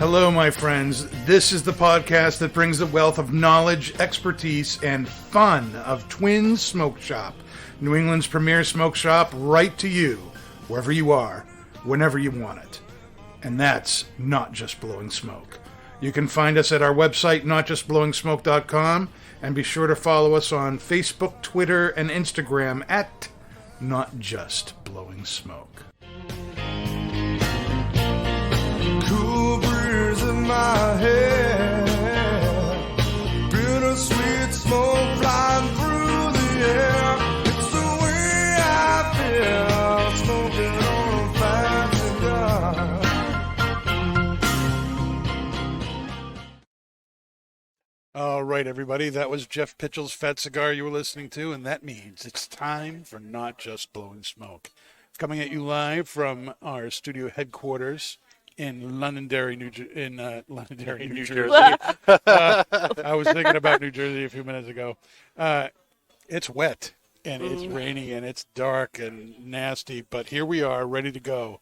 Hello, my friends. This is the podcast that brings the wealth of knowledge, expertise, and fun of Twin Smoke Shop, New England's premier smoke shop, right to you, wherever you are, whenever you want it. And that's not just blowing smoke. You can find us at our website, notjustblowingsmoke.com, and be sure to follow us on Facebook, Twitter, and Instagram at Not Just Blowing Smoke. Cool breeze in my head, bittersweet smoke flying through the air. It's the way I feel, smoking on a fat cigar. All right, everybody, that was Jeff Pitchell's Fat Cigar you were listening to, and that means it's time for Not Just Blowing Smoke. Coming at you live from our studio headquarters in Londonderry, New Jersey. I was thinking about New Jersey a few minutes ago. It's wet, and it's rainy, and it's dark and nasty, but here we are, ready to go.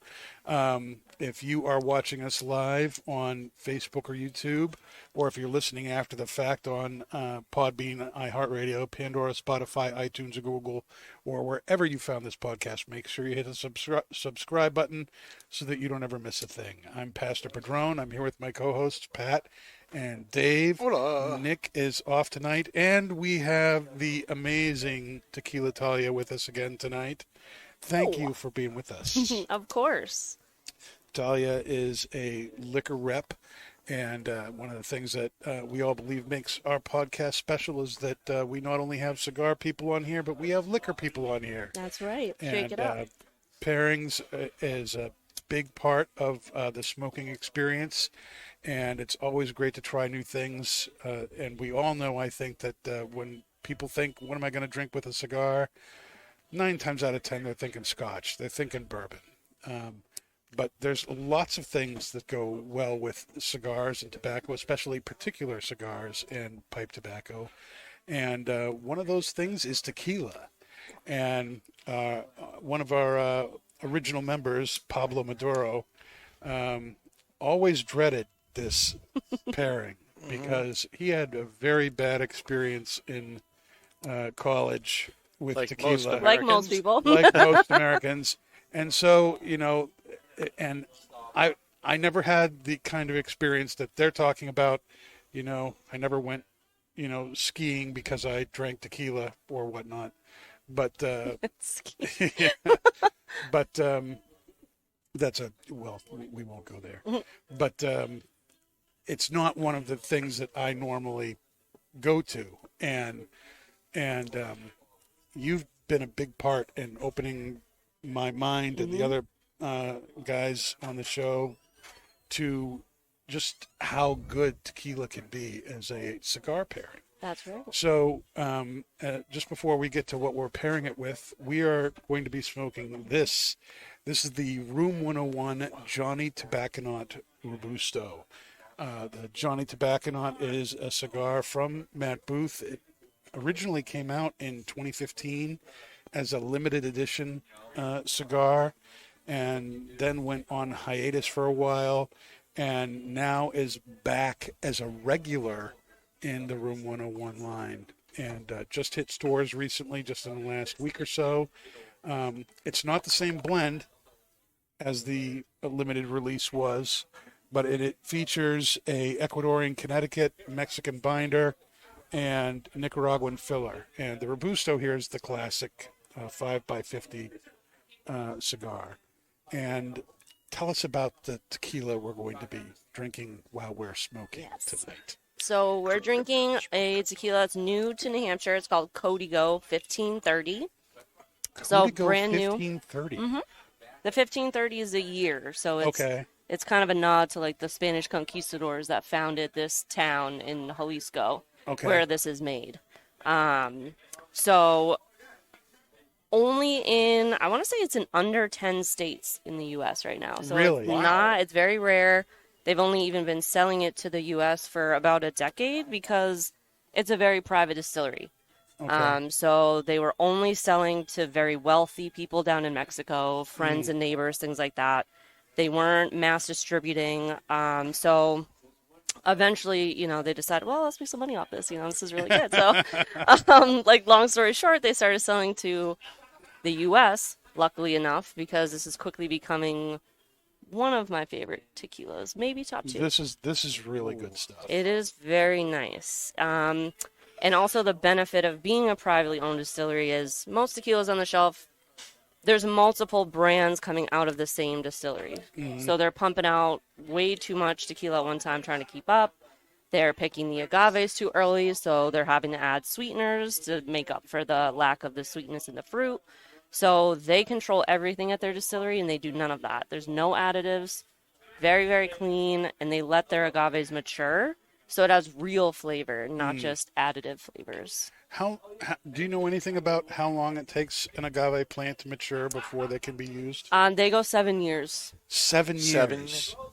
If you are watching us live on Facebook or YouTube, or if you're listening after the fact on Podbean, iHeartRadio, Pandora, Spotify, iTunes, or Google, or wherever you found this podcast, make sure you hit the subscribe button so that you don't ever miss a thing. I'm Pastor Padron. I'm here with my co-hosts, Pat and Dave. Hola. Nick is off tonight, and we have the amazing Tequila Talia with us again tonight. Thank you for being with us. Of course. Talia is a liquor rep, and one of the things that we all believe makes our podcast special is that we not only have cigar people on here, but we have liquor people on here. That's right. And Shake it up. Pairings is a big part of the smoking experience, and it's always great to try new things. And we all know, I think, that when people think, what am I going to drink with a cigar? 9 times out of 10, they're thinking scotch. They're thinking bourbon. But there's lots of things that go well with cigars and tobacco, especially particular cigars and pipe tobacco. And one of those things is tequila. And one of our original members, Pablo Maduro, always dreaded this pairing because he had a very bad experience in college with tequila. Like most people. Like most Americans. And so, you know, and I never had the kind of experience that they're talking about. You know, I never went, you know, skiing because I drank tequila or whatnot. But yeah, but that's we won't go there. But it's not one of the things that I normally go to, and you've been a big part in opening my mind and the other guys on the show to just how good tequila can be as a cigar pairing. That's right. So just before we get to what we're pairing it with, we are going to be smoking this. This is the Room 101 Johnny Tobacconaut Robusto. The Johnny Tobacconaut is a cigar from Matt Booth. It originally came out in 2015 as a limited edition cigar, and then went on hiatus for a while, and now is back as a regular in the Room 101 line, and just hit stores recently, just in the last week or so. It's not the same blend as the limited release was, but it features a Ecuadorian Connecticut, Mexican binder, and Nicaraguan filler. And the Robusto here is the classic 5x50 cigar. And tell us about the tequila we're going to be drinking while we're smoking tonight. So we're drinking a tequila that's new to New Hampshire. It's called Codigo 1530. So Codigo brand new. 1530. The 1530 is a year. So it's Okay. it's kind of a nod to like the Spanish conquistadors that founded this town in Jalisco, where this is made. So only in, I want to say it's in under 10 states in the U.S. right now. So Really? It's very rare. They've only even been selling it to the U.S. for about a decade because it's a very private distillery. Okay. So they were only selling to very wealthy people down in Mexico, friends and neighbors, things like that. They weren't mass distributing. So eventually, they decided, well, let's make some money off this. This is really good. So, long story short, they started selling to the U.S., luckily enough, because this is quickly becoming one of my favorite tequilas, maybe top 2. This is really good stuff. It is very nice. And also the benefit of being a privately owned distillery is most tequilas on the shelf, there's multiple brands coming out of the same distillery. So they're pumping out way too much tequila at one time trying to keep up. They're picking the agaves too early, so they're having to add sweeteners to make up for the lack of the sweetness in the fruit. So they control everything at their distillery, and they do none of that. There's no additives, very, very clean, and they let their agaves mature, so it has real flavor, not just additive flavors. How do you know anything about how long it takes an agave plant to mature before they can be used? They go 7 years. 7 years. 7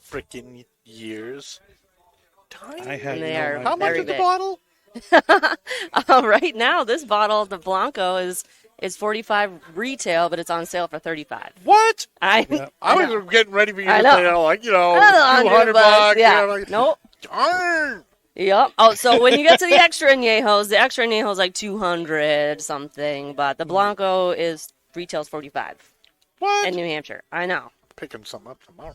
freaking years. I had And they no are idea. How much very is the big. bottle? Right now, this bottle, the Blanco, is $45 retail, but it's on sale for $35. What? Yeah. I was getting ready for you I to know. say, like, $100 $200. Yeah. Like, Nope. darn. Yep. Oh, so when you get to the extra añejos, the extra añejo is like 200 something, but the Blanco retails 45 What? in New Hampshire. I know. Picking some up tomorrow.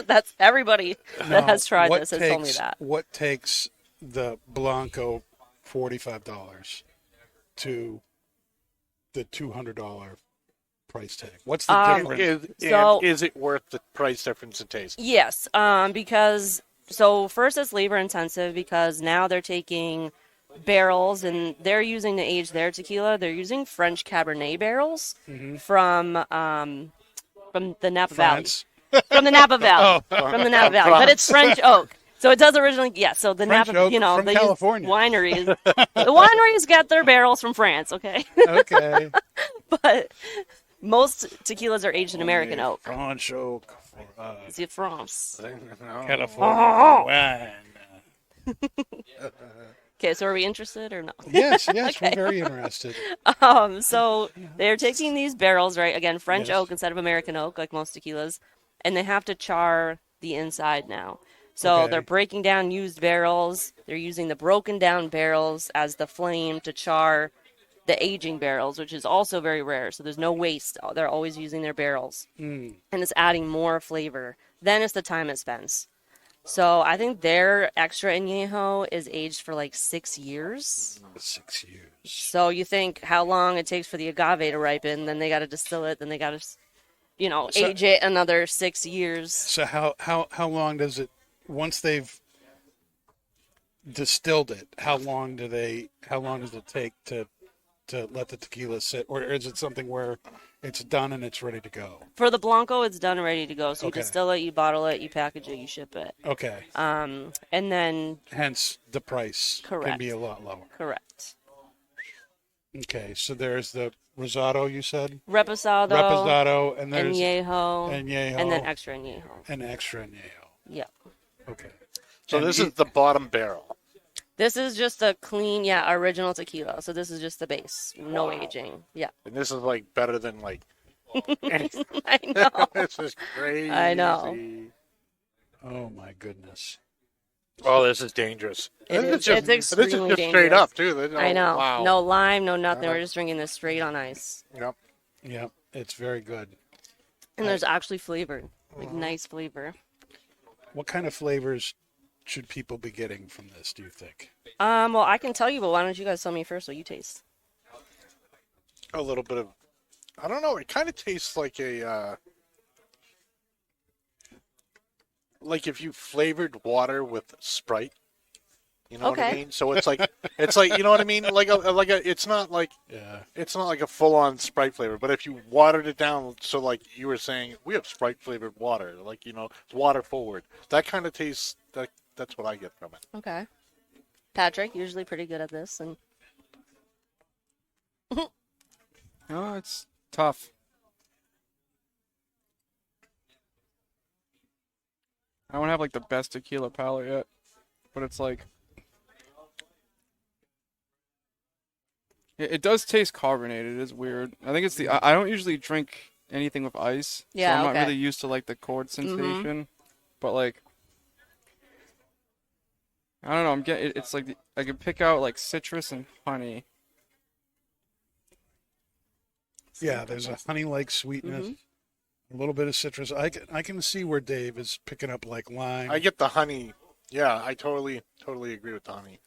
That's everybody that Now, has tried what this has told me that. What takes the Blanco $45 to the $200 price tag? What's the difference? Is it worth the price difference in taste? Yes, because first it's labor intensive because now they're taking barrels and they're using to age their tequila. They're using French Cabernet barrels from the Napa France? Valley. From the Napa Valley. From the Napa Valley. But it's French oak. So it does originally, so the French Napa, oak from they use California. wineries. The wineries get their barrels from France, okay? Okay. But most tequilas are aged in American oak. French oak. It's in France. California wine. Okay, so are we interested or no? Yes, Okay. we're very interested. So they're taking these barrels, right? Again, French Yes. oak instead of American oak, like most tequilas, and they have to char the inside now. So Okay. they're breaking down used barrels. They're using the broken down barrels as the flame to char the aging barrels, which is also very rare. So there's no waste. They're always using their barrels. And it's adding more flavor. Then it's the time it spends. So I think their extra añejo is aged for like 6 years. 6 years. So you think how long it takes for the agave to ripen, then they got to distill it, then they got to, age it another 6 years. So how long does it, once they've distilled it, how long does it take to let the tequila sit, or is it something where it's done and it's ready to go? For the Blanco, it's done and ready to go. So you Okay. distill it, you bottle it, you package it, you ship it. Okay. And then, Hence the price can Correct. be a lot lower. correct. Okay, so there's the Rosado, you said? Reposado, Reposado, and there's añejo, Añejo, and then extra añejo. and extra añejo. Yep. Okay. So And this is the bottom barrel. This is just a clean, original tequila. So this is just the base, no aging. Yeah, And this is like better than like. I know. This is crazy. I know. Oh my goodness. Oh, this is dangerous. It This is. just, It's this is extremely just straight dangerous. up too. I know. Wow. No lime, no nothing. We're just drinking this straight on ice. Yep. Yep, it's very good. And there's actually flavor, like nice flavor. What kind of flavors should people be getting from this, do you think? Well, I can tell you, but why don't you guys tell me first what you taste? A little bit of. I don't know. It kind of tastes like a. Like if you flavored water with Sprite. You know what I Okay. mean? So it's like you know what I mean? It's not like a full on Sprite flavor, but if you watered it down, so like you were saying, we have Sprite flavored water, like it's water forward. That kind of tastes. That's what I get from it. Okay. Patrick, usually pretty good at this, and Oh, it's tough. I don't have like the best tequila palate yet, but it's like it does taste carbonated. It is weird. I think it's I don't usually drink anything with ice. Yeah, so I'm not okay. really used to like the chord sensation. But like, I don't know. I'm getting. It's like I can pick out like citrus and honey. Yeah, there's a honey-like sweetness, a little bit of citrus. I can see where Dave is picking up like lime. I get the honey. Yeah, I totally agree with the honey.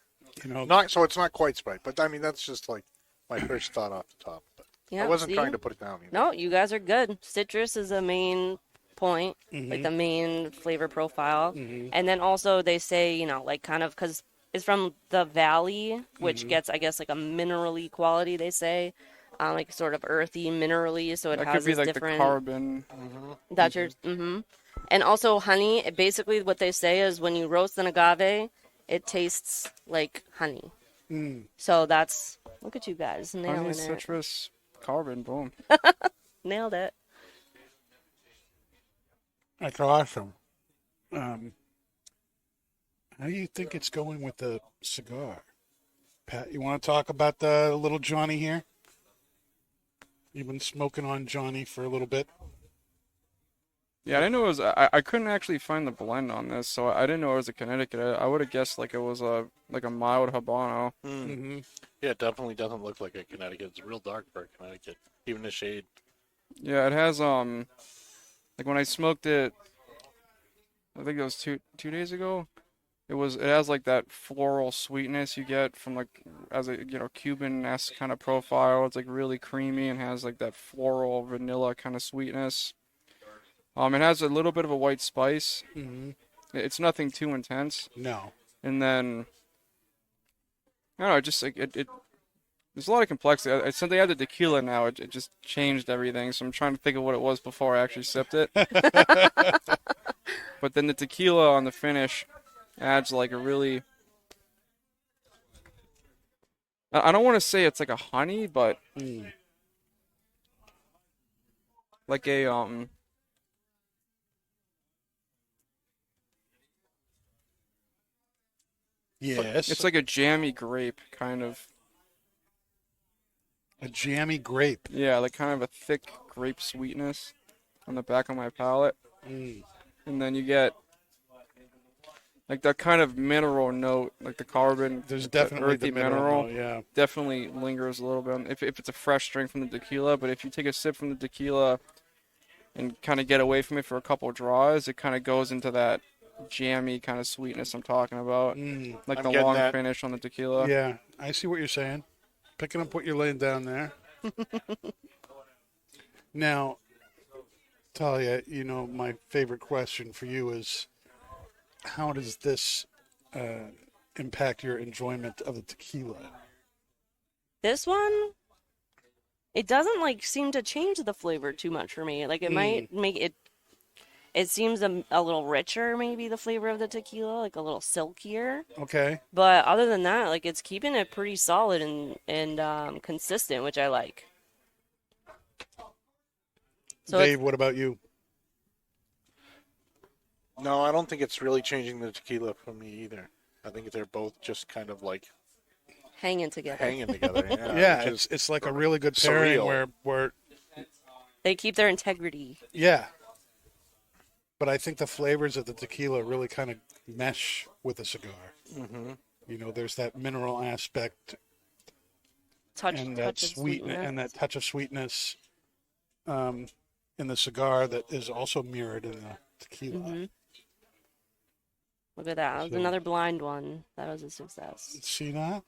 You know, Not so it's not quite Sprite, but I mean that's just like my first thought off the top. But Yeah, I wasn't see? trying to put it down. Either. No, you guys are good. Citrus is a main point, like the main flavor profile. And then also they say, you know, like kind of because it's from the valley, which gets, I guess, like a minerally quality, they say. Like sort of earthy, minerally, so it That has could be this like different. the carbon. That's your. And also honey. Basically, what they say is when you roast an agave, it tastes like honey. So that's. Look at you guys nailing Honey, it. citrus, carbon. Boom. Nailed it. that's awesome. How do you think it's going with the cigar? Pat, you want to talk about the little Johnny here? You've been smoking on Johnny for a little bit. Yeah, I didn't know it was. I couldn't actually find the blend on this, so I didn't know it was a Connecticut. I would have guessed like it was a mild Habano. Yeah, it definitely doesn't look like a Connecticut. It's real dark for a Connecticut, even the shade. Yeah, it has like when I smoked it, I think it was two days ago. It has like that floral sweetness you get from like as a Cuban-esque kind of profile. It's like really creamy and has like that floral vanilla kind of sweetness. It has a little bit of a white spice. It's nothing too intense. No. And then I don't know, just like it there's a lot of complexity. Since they add the tequila now, it just changed everything. So I'm trying to think of what it was before I actually sipped it. But then the tequila on the finish adds like a really, I don't want to say it's like a honey, but like a Yes. it's like a jammy grape kind of. a jammy grape. Yeah, like kind of a thick grape sweetness on the back of my palate. And then you get like that kind of mineral note, like the carbon. There's like definitely earthy the mineral note, yeah. Definitely lingers a little bit if it's a fresh drink from the tequila. But if you take a sip from the tequila and kind of get away from it for a couple draws, it kind of goes into that jammy kind of sweetness I'm talking about, like I'm the getting long that. finish on the tequila. Yeah, I see what you're saying. Picking up what you're laying down there. Now, Talia, you know, my favorite question for you is, how does this impact your enjoyment of the tequila? This one, it doesn't like seem to change the flavor too much for me. Like it might make it. It seems a little richer, maybe the flavor of the tequila, like a little silkier. Okay. But other than that, like it's keeping it pretty solid and consistent, which I like. So Dave, what about you? No, I don't think it's really changing the tequila for me either. I think they're both just kind of like hanging together. hanging together. Yeah, Yeah, which is it's like a really good pairing surreal. where They keep their integrity. yeah. But I think the flavors of the tequila really kind of mesh with a cigar. You know, there's that mineral aspect Touch and that of sweetness and that touch of sweetness in the cigar that is also mirrored in the tequila. Look at that. That was So- another blind one. That was a success. See that?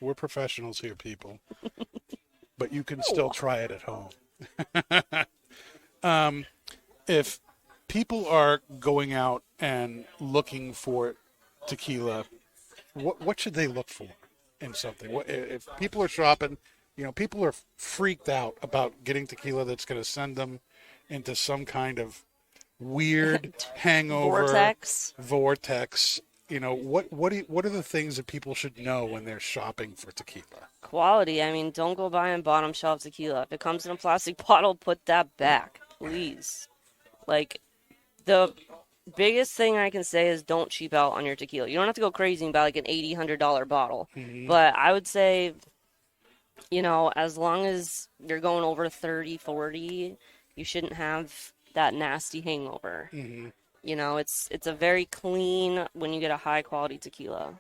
We're professionals here, people. But you can still try it at home. If people are going out and looking for tequila, what should they look for in something? If people are shopping, you know, people are freaked out about getting tequila that's going to send them into some kind of weird hangover vortex. You know, what are the things that people should know when they're shopping for tequila? Quality. I mean, don't go buying bottom shelf tequila. If it comes in a plastic bottle, put that back, please. Like, the biggest thing I can say is don't cheap out on your tequila. You don't have to go crazy and buy like an $80, $100 bottle. But I would say You know, as long as you're going over 30, 40, you shouldn't have that nasty hangover. Mm-hmm. You know, it's a very clean when you get a high quality tequila.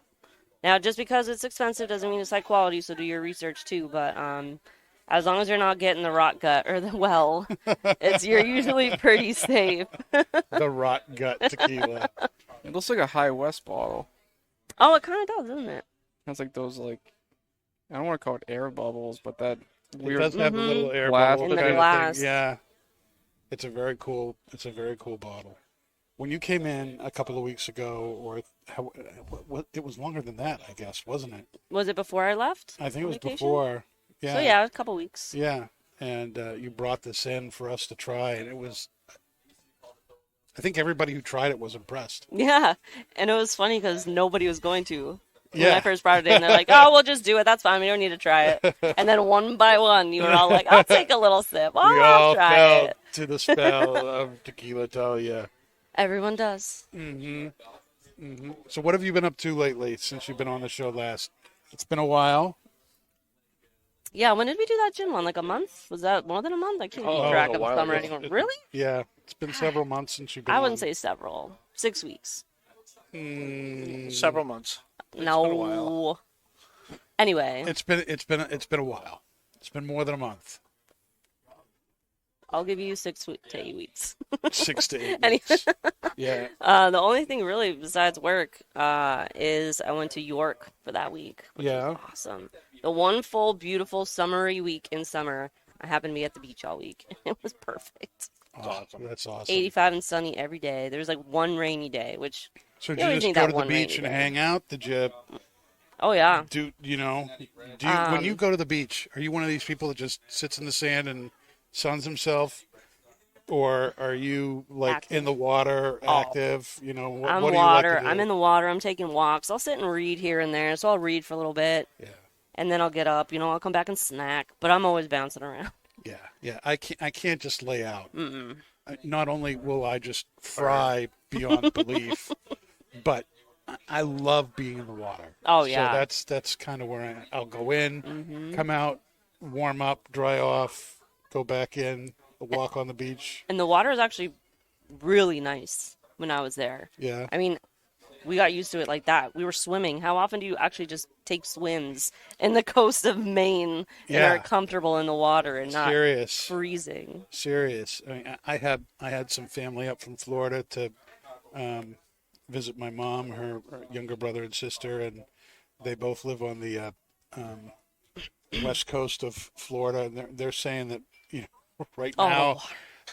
Now, just because it's expensive doesn't mean it's high quality, so do your research too. But as long as you're not getting the rot gut or the well, you're usually pretty safe. The rot gut tequila. It looks like a High West bottle. Oh, it kind of does, doesn't it? Has like those like, I don't want to call it air bubbles, but that It weird. does have a little air glass bubble in the kind of glass. thing. Yeah, it's a very cool bottle. When you came in a couple of weeks ago, or it was longer than that, I guess, wasn't it? Was it before I left? I think it was Vacation? before. Yeah. So yeah, a couple weeks. Yeah, and you brought this in for us to try, and it was. I think everybody who tried it was impressed. Yeah, and it was funny because nobody was going to. When Yeah. I first brought it in, they're like, "Oh, we'll just do it. That's fine. We don't need to try it." And then one by one, you were all like, "I'll take a little sip. Oh, We I'll all try fell it." to the spell of Tequila Talia. Everyone does. Mm-hmm. Mm-hmm. So what have you been up to lately since you've been on the show last? It's been a while. Yeah, when did we do that gin one? Like a month? Was that more than a month? I can't Oh, keep track a of while summer ago. anymore. Really? Yeah, it's been several months since you've been I wouldn't on. say several. 6 weeks. Several months. No. been a while. Anyway, It's been a while. It's been more than a month. I'll give you to 8 weeks. 6 to 8 Anyway. weeks. Yeah. The only thing really besides work is I went to York for that week, which Yeah. was awesome. The one full, beautiful, summery week in summer. I happened to be at the beach all week. It was perfect. Awesome. That's awesome. 85 and sunny every day. There was like one rainy day, which, So You did you always just need go that to the one beach rainy and day. hang out? Did you oh yeah. do when you go to the beach, are you one of these people that just sits in the sand and suns himself? Or are you like Active. in the water, active? You know, I'm what do water. you like to do? I'm in the water. I'm taking walks. I'll sit and read here and there. So I'll read for a little bit. Yeah. And then I'll get up. I'll come back and snack. But I'm always bouncing around. Yeah. I can't just lay out. Not only will I just fry beyond belief, but I love being in the water. Oh, yeah. So that's kind of where I'll go in, come out, warm up, dry off, go back in, walk on the beach. And the water is actually really nice when I was there. Yeah. I mean, we got used to it like that. We were swimming. How often do you actually just take swims in the coast of Maine and Yeah. are comfortable in the water and not Serious. freezing? Serious. I mean, I had some family up from Florida to visit my mom, her younger brother and sister, and they both live on the west coast of Florida, and they're saying that right Oh, now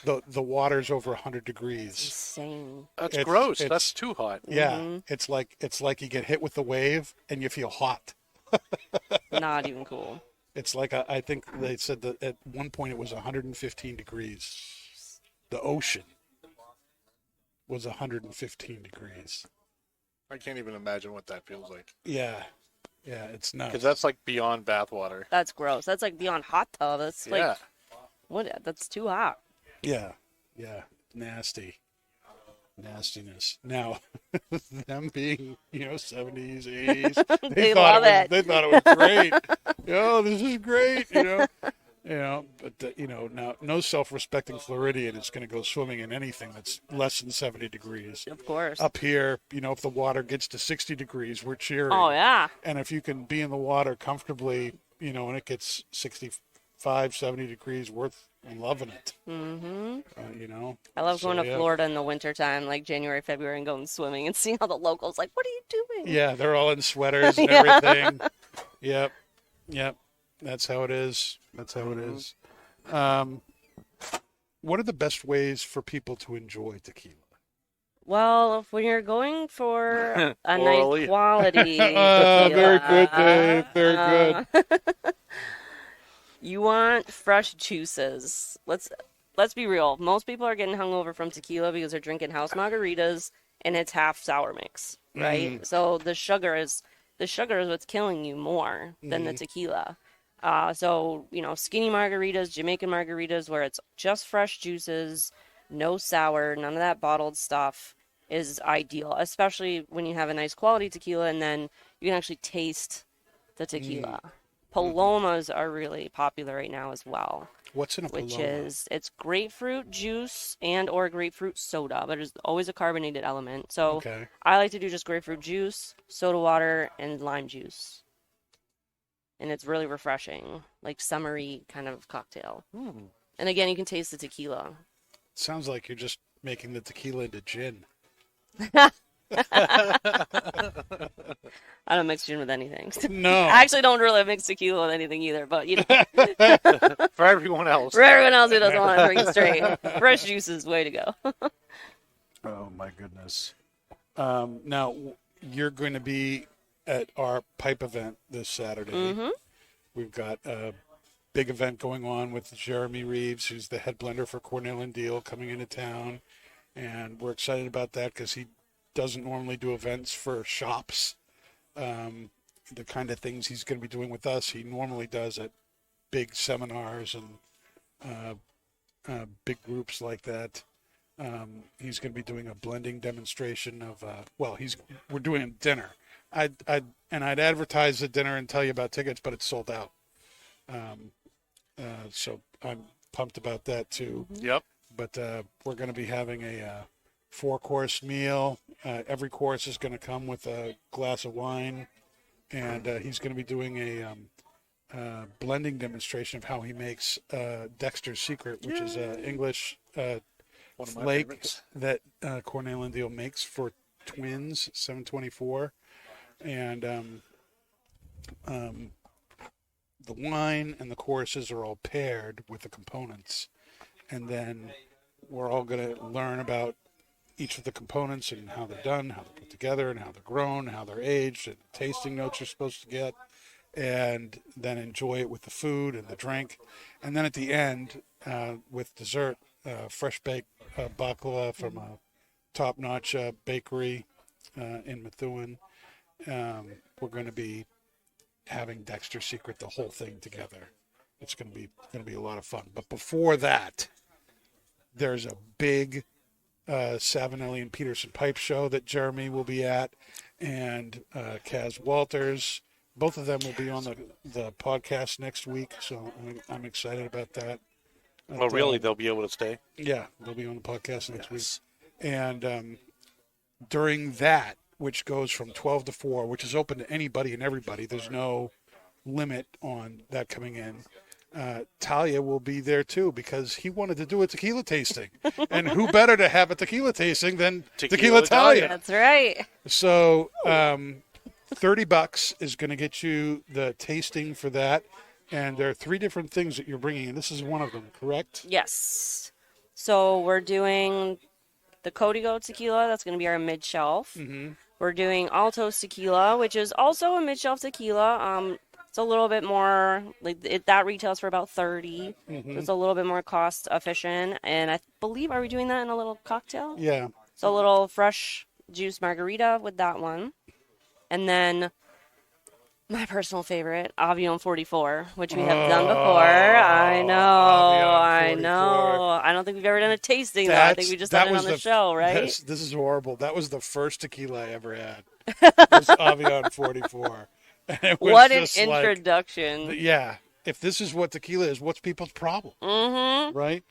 the water's over 100 degrees. insane. That's It's- gross. it's- That's too hot. Yeah, it's like you get hit with the wave and you feel hot. Not even cool. It's like I think they said that at one point it was 115 degrees. The ocean was 115 degrees. I can't even imagine what that feels like. Yeah, it's nuts. Because that's like beyond bathwater. That's gross. That's like beyond hot tub. That's like, Yeah. what? That's too hot. Yeah, nastiness. Now, them being 70s, 80s, They love it. They thought it was great. This is great. But now no self-respecting Floridian is going to go swimming in anything that's less than 70 degrees. Of course. Up here, if the water gets to 60 degrees, we're cheering. Oh, yeah. And if you can be in the water comfortably, and it gets 65, 70 degrees, worth loving it. Mm-hmm. I love So, going to yeah. Florida in the wintertime, like January, February, and going swimming and seeing how the locals like, what are you doing? Yeah, they're all in sweaters and Yeah. everything. Yep. That's how it is. What are the best ways for people to enjoy tequila? Well, when you're going for a Orally. nice quality Very good, Dave. Very good. You want fresh juices. Let's be real. Most people are getting hungover from tequila because they're drinking house margaritas and it's half sour mix, right? So the sugar is what's killing you more than the tequila. So skinny margaritas, Jamaican margaritas, where it's just fresh juices, no sour, none of that bottled stuff, is ideal, especially when you have a nice quality tequila and then you can actually taste the tequila. Palomas are really popular right now as well, What's in a which Paloma? is it's grapefruit juice and or grapefruit soda, but there's always a carbonated element. So Okay. I like to do just grapefruit juice, soda water, and lime juice. And it's really refreshing, like summery kind of cocktail. And again, you can taste the tequila. Sounds like you're just making the tequila into gin. I don't mix gin with anything. No. I actually don't really mix tequila with anything either, but you know, For everyone else. for everyone else who doesn't want to drink it straight, fresh juice is way to go. Oh my goodness. Now you're going to be at our pipe event this Saturday. Mm-hmm. We've got a big event going on with Jeremy Reeves, who's the head blender for Cornell and Deal, coming into town, and we're excited about that because he doesn't normally do events for shops. The kind of things he's going to be doing with us, he normally does at big seminars and big groups like that. He's going to be doing a blending demonstration of we're doing a dinner. I'd advertise the dinner and tell you about tickets, but it's sold out. So I'm pumped about that too. Yep. But we're going to be having a 4-course meal. Every course is going to come with a glass of wine, and he's going to be doing a blending demonstration of how he makes Dexter's Secret, which is an English One of my flake favorites. that Cornell and Deal makes for twins, 724, and the wine and the courses are all paired with the components, and then we're all going to learn about each of the components and how they're done, how they're put together, and how they're grown, how they're aged, and tasting notes you're supposed to get, and then enjoy it with the food and the drink. And then at the end, with dessert, fresh baked baklava from a top-notch bakery in Methuen. We're going to be having Dexter's Secret, the whole thing together. It's going to be a lot of fun. But before that, there's a big Savinelli and Peterson pipe show that Jeremy will be at, and Kaz Walters. Both of them will be on the podcast next week, so I'm excited about that. Well, really, they'll be able to stay. Yeah, they'll be on the podcast next week. And during that, which goes from 12 to 4, which is open to anybody and everybody, there's no limit on that coming in. Talia will be there too because he wanted to do a tequila tasting. And who better to have a tequila tasting than Tequila Talia? That's right. So $30 is going to get you the tasting for that. And there are 3 different things that you're bringing in. This is one of them, correct? Yes. So we're doing the Codigo tequila. That's going to be our mid-shelf. Mm-hmm. We're doing Altos tequila, which is also a mid-shelf tequila. It's a little bit more, that retails for about $30. Mm-hmm. It's a little bit more cost efficient. And I believe, are we doing that in a little cocktail? Yeah. So a little fresh juice margarita with that one. And then my personal favorite, Avion 44, which we have done before. I know. I don't think we've ever done a tasting, though. I think we just done it on the show, right? This is horrible. That was the first tequila I ever had. It was Avion 44. And it was What an just like, introduction. yeah. If this is what tequila is, what's people's problem? Mm-hmm. Right?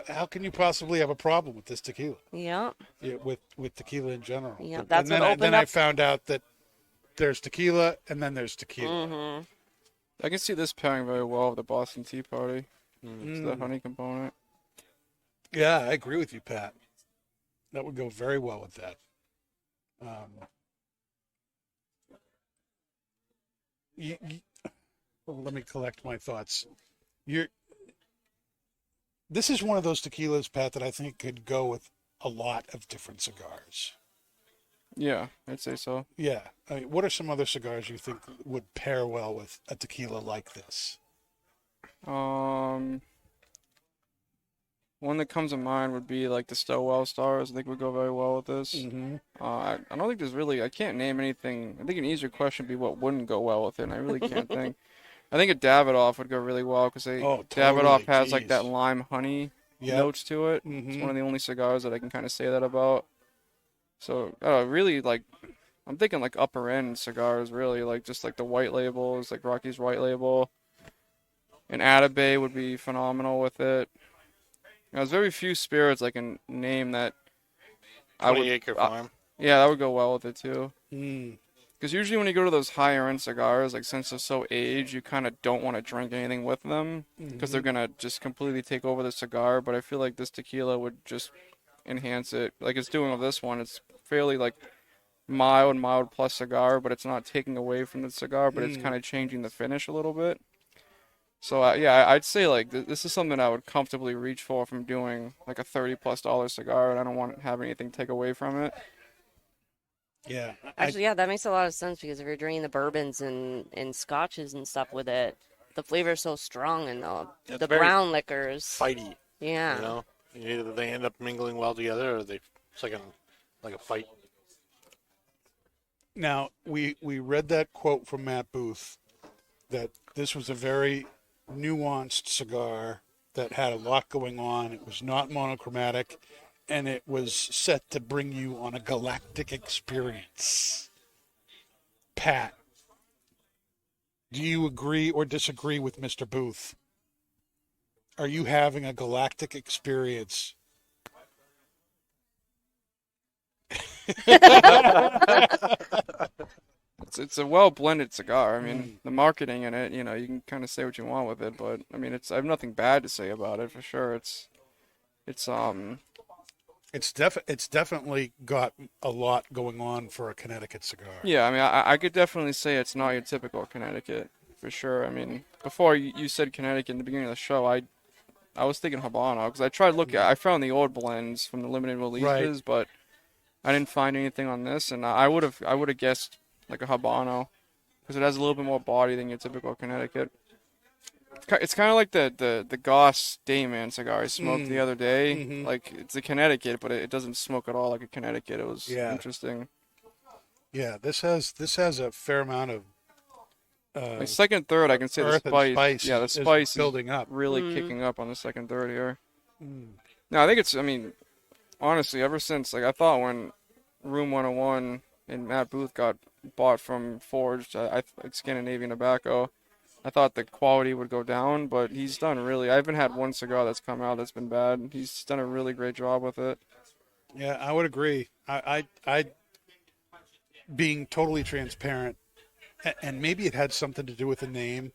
How can you possibly have a problem with this tequila? Yeah. Yeah, with tequila in general. Yeah, But- that's and then, what opened then up. I found out that there's tequila and then there's tequila. Mm-hmm. I can see this pairing very well with the Boston Tea Party. It's the Mm. honey component. Yeah, I agree with you, Pat. That would go very well with that. Well, let me collect my thoughts. This is one of those tequilas, Pat, that I think could go with a lot of different cigars. Yeah, I'd say so. Yeah. I mean, what are some other cigars you think would pair well with a tequila like this? One that comes to mind would be like the Stowell Stars. I think would go very well with this. Mm-hmm. I don't think there's really, I can't name anything. I think an easier question would be what wouldn't go well with it, and I really can't think. I think a Davidoff would go really well because Oh, Davidoff totally, has like geez. that lime honey Yep. notes to it. It's Mhm. one of the only cigars that I can kind of say that about. So really like I'm thinking like upper end cigars, really, like just like the white labels, like Rocky's White Label. And Atabay would be phenomenal with it. There's very few spirits I can name that I 20 would. Acre Farm. Yeah, that would go well with it too. Mm. Because usually when you go to those higher end cigars, like since they're so aged, you kind of don't want to drink anything with them because they're gonna just completely take over the cigar. But I feel like this tequila would just enhance it, like it's doing with this one. It's fairly like mild plus cigar, but it's not taking away from the cigar, but it's kind of changing the finish a little bit. So yeah, I'd say like this is something I would comfortably reach for if I'm doing like a $30+ cigar, and I don't want to have anything take away from it. Yeah. Actually, yeah, that makes a lot of sense because if you're drinking the bourbons and scotches and stuff with it, the flavor is so strong and It's the very brown liquors. Fighty. Yeah. You know, either they end up mingling well together, or it's like a fight. Now, we read that quote from Matt Booth that this was a very nuanced cigar that had a lot going on. It was not monochromatic, and it was set to bring you on a galactic experience. Pat, do you agree or disagree with Mr. Booth? Are you having a galactic experience? It's a well blended cigar. I mean, the marketing in it, you know, you can kind of say what you want with it, but I mean, I have nothing bad to say about it for sure. It's definitely got a lot going on for a Connecticut cigar. Yeah, I mean, I could definitely say it's not your typical Connecticut for sure. I mean, before you said Connecticut in the beginning of the show, I was thinking Habano because I tried looking. I found the old blends from the limited releases, but I didn't find anything on this, and I would have guessed like a Habano because it has a little bit more body than your typical Connecticut. It's kind of like the Goss Dayman cigar I smoked the other day. Mm-hmm. Like it's a Connecticut, but it doesn't smoke at all like a Connecticut. It was interesting. Yeah, this has a fair amount of Like second, third, I can say the earth and spice. Yeah, the is spice building is up. really kicking up on the second, third here. No, I think it's. I mean, honestly, ever since like I thought when Room 101 and Matt Booth got bought from Forged, like Scandinavian Tobacco, I thought the quality would go down, but he's done really. I haven't had one cigar that's come out that's been bad. He's done a really great job with it. Yeah, I would agree. I being totally transparent, and maybe it had something to do with the name,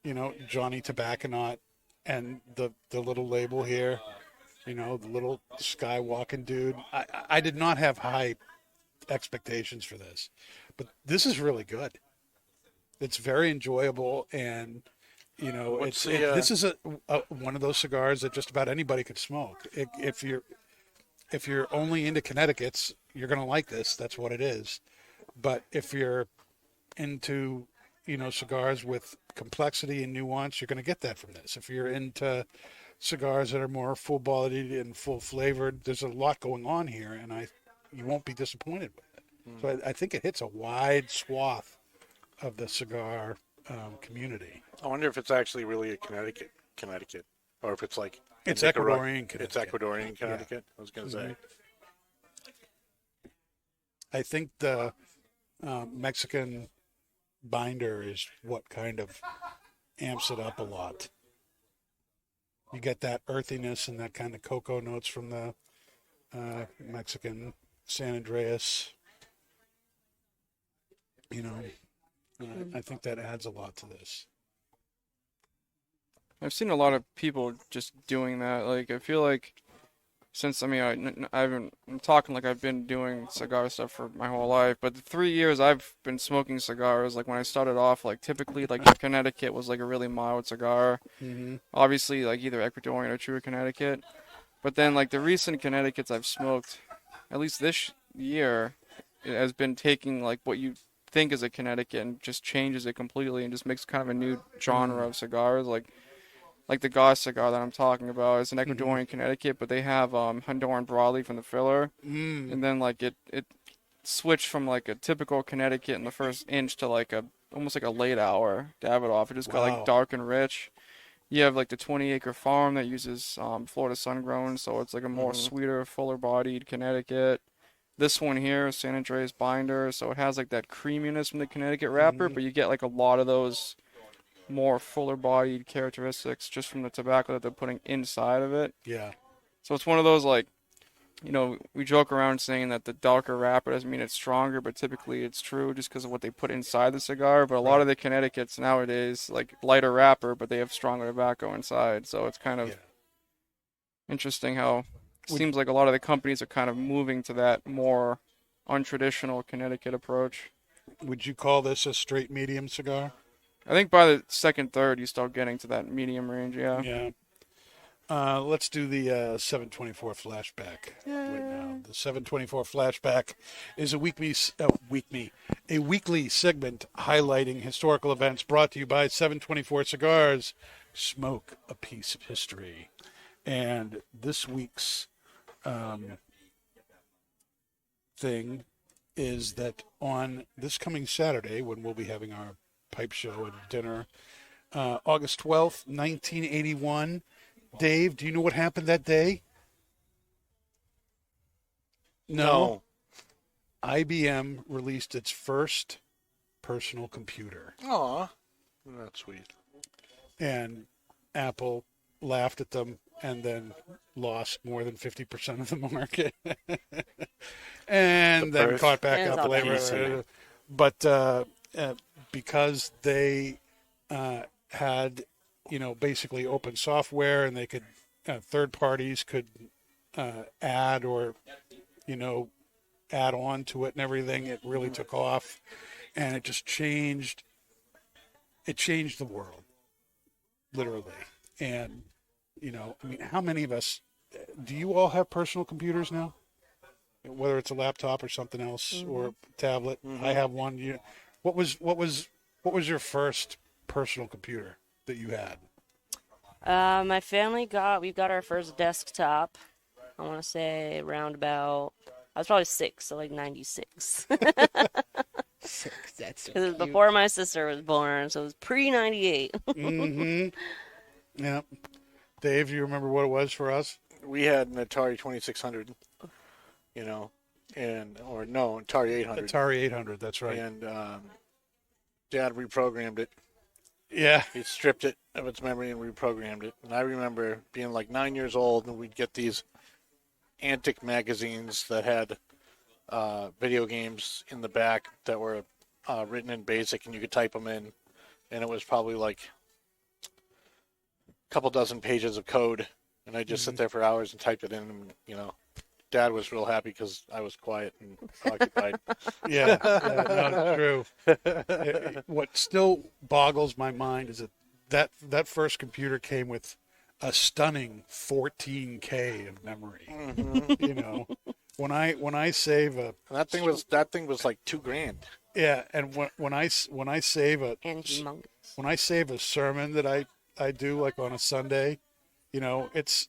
you know, Johnny Tobacconaut, and the little label here, you know, the little skywalking dude. I did not have high expectations for this, but this is really good. It's very enjoyable, and you know, this is a one of those cigars that just about anybody could smoke. If you're only into Connecticut's, you're gonna like this. That's what it is. But if you're into, you know, cigars with complexity and nuance, you're gonna get that from this. If you're into cigars that are more full-bodied and full-flavored, there's a lot going on here, and you won't be disappointed with it. So I think it hits a wide swath of the cigar community. I wonder if it's actually really a Connecticut, or if it's like It's Nicaragua- Ecuadorian Connecticut. It's Ecuadorian Connecticut. I was gonna say. I think the Mexican binder is what kind of amps it up a lot. You get that earthiness and that kind of cocoa notes from the Mexican San Andreas. You know, I think that adds a lot to this. I've seen a lot of people just doing that. Like, I feel like since, I mean, I'm talking like I've been doing cigar stuff for my whole life, but the 3 years I've been smoking cigars, like when I started off, like typically like the Connecticut was like a really mild cigar. Mm-hmm. Obviously like either Ecuadorian or true Connecticut. But then like the recent Connecticut's I've smoked, at least this year, it has been taking like what you think is a Connecticut and just changes it completely and just makes kind of a new genre of cigars. Like the Goss cigar that I'm talking about is an Ecuadorian Connecticut, but they have Honduran broadleaf from the filler, and then like it switched from like a typical Connecticut in the first inch to like almost like a late hour Davidoff. It just got like dark and rich. You have like the 20 Acre Farm that uses Florida sun grown, so it's like a more sweeter, fuller bodied Connecticut. this one here, San Andreas binder, so it has like that creaminess from the Connecticut wrapper, but you get like a lot of those more fuller bodied characteristics just from the tobacco that they're putting inside of it. Yeah. So it's one of those, like, you know, we joke around saying that the darker wrapper doesn't mean it's stronger, but typically it's true just because of what they put inside the cigar. But a lot of the Connecticut's nowadays, like, lighter wrapper, but they have stronger tobacco inside. So it's kind of interesting how it seems like a lot of the companies are kind of moving to that more untraditional Connecticut approach. Would you call this a straight medium cigar? I think by the second, third, you start getting to that medium range, yeah. Yeah. Let's do the 724 flashback right now. The 724 flashback is a weekly segment highlighting historical events brought to you by 724 Cigars. Smoke a piece of history. And this week's thing is that on this coming Saturday, when we'll be having our pipe show and dinner, August 12th, 1981. Dave, do you know what happened that day? No. IBM released its first personal computer. Aw, that's sweet. And Apple laughed at them and then lost more than 50% of the market. And then caught back Hands up off later. But because they had, basically open software, and they could, third parties could add or, add on to it and everything, it really took off, and it just changed. It changed the world, literally. And, how many of us, do you all have personal computers now? Whether it's a laptop or something else or a tablet. I have one. What was your first personal computer that you had? My family we got our first desktop. I want to say around about, I was probably 6, so like 96. 6. That's so Because it was cute. before my sister was born, so it was pre-98. Mm-hmm. Yeah. Dave, do you remember what it was for us? We had an Atari 2600, Atari 800. Atari 800, that's right. And Dad reprogrammed it. Yeah. He stripped it of its memory and reprogrammed it. And I remember being like 9 years old, and we'd get these antic magazines that had video games in the back that were written in BASIC, and you could type them in. And it was probably like a couple dozen pages of code. And I'd just sit there for hours and type it in. And, Dad was real happy because I was quiet and occupied. Yeah, no, true. What still boggles my mind is that first computer came with a stunning 14K of memory. Mm-hmm. When I save a And that thing was like $2,000. yeah, and when I save a And humongous. when I save a sermon that I do like on a Sunday, it's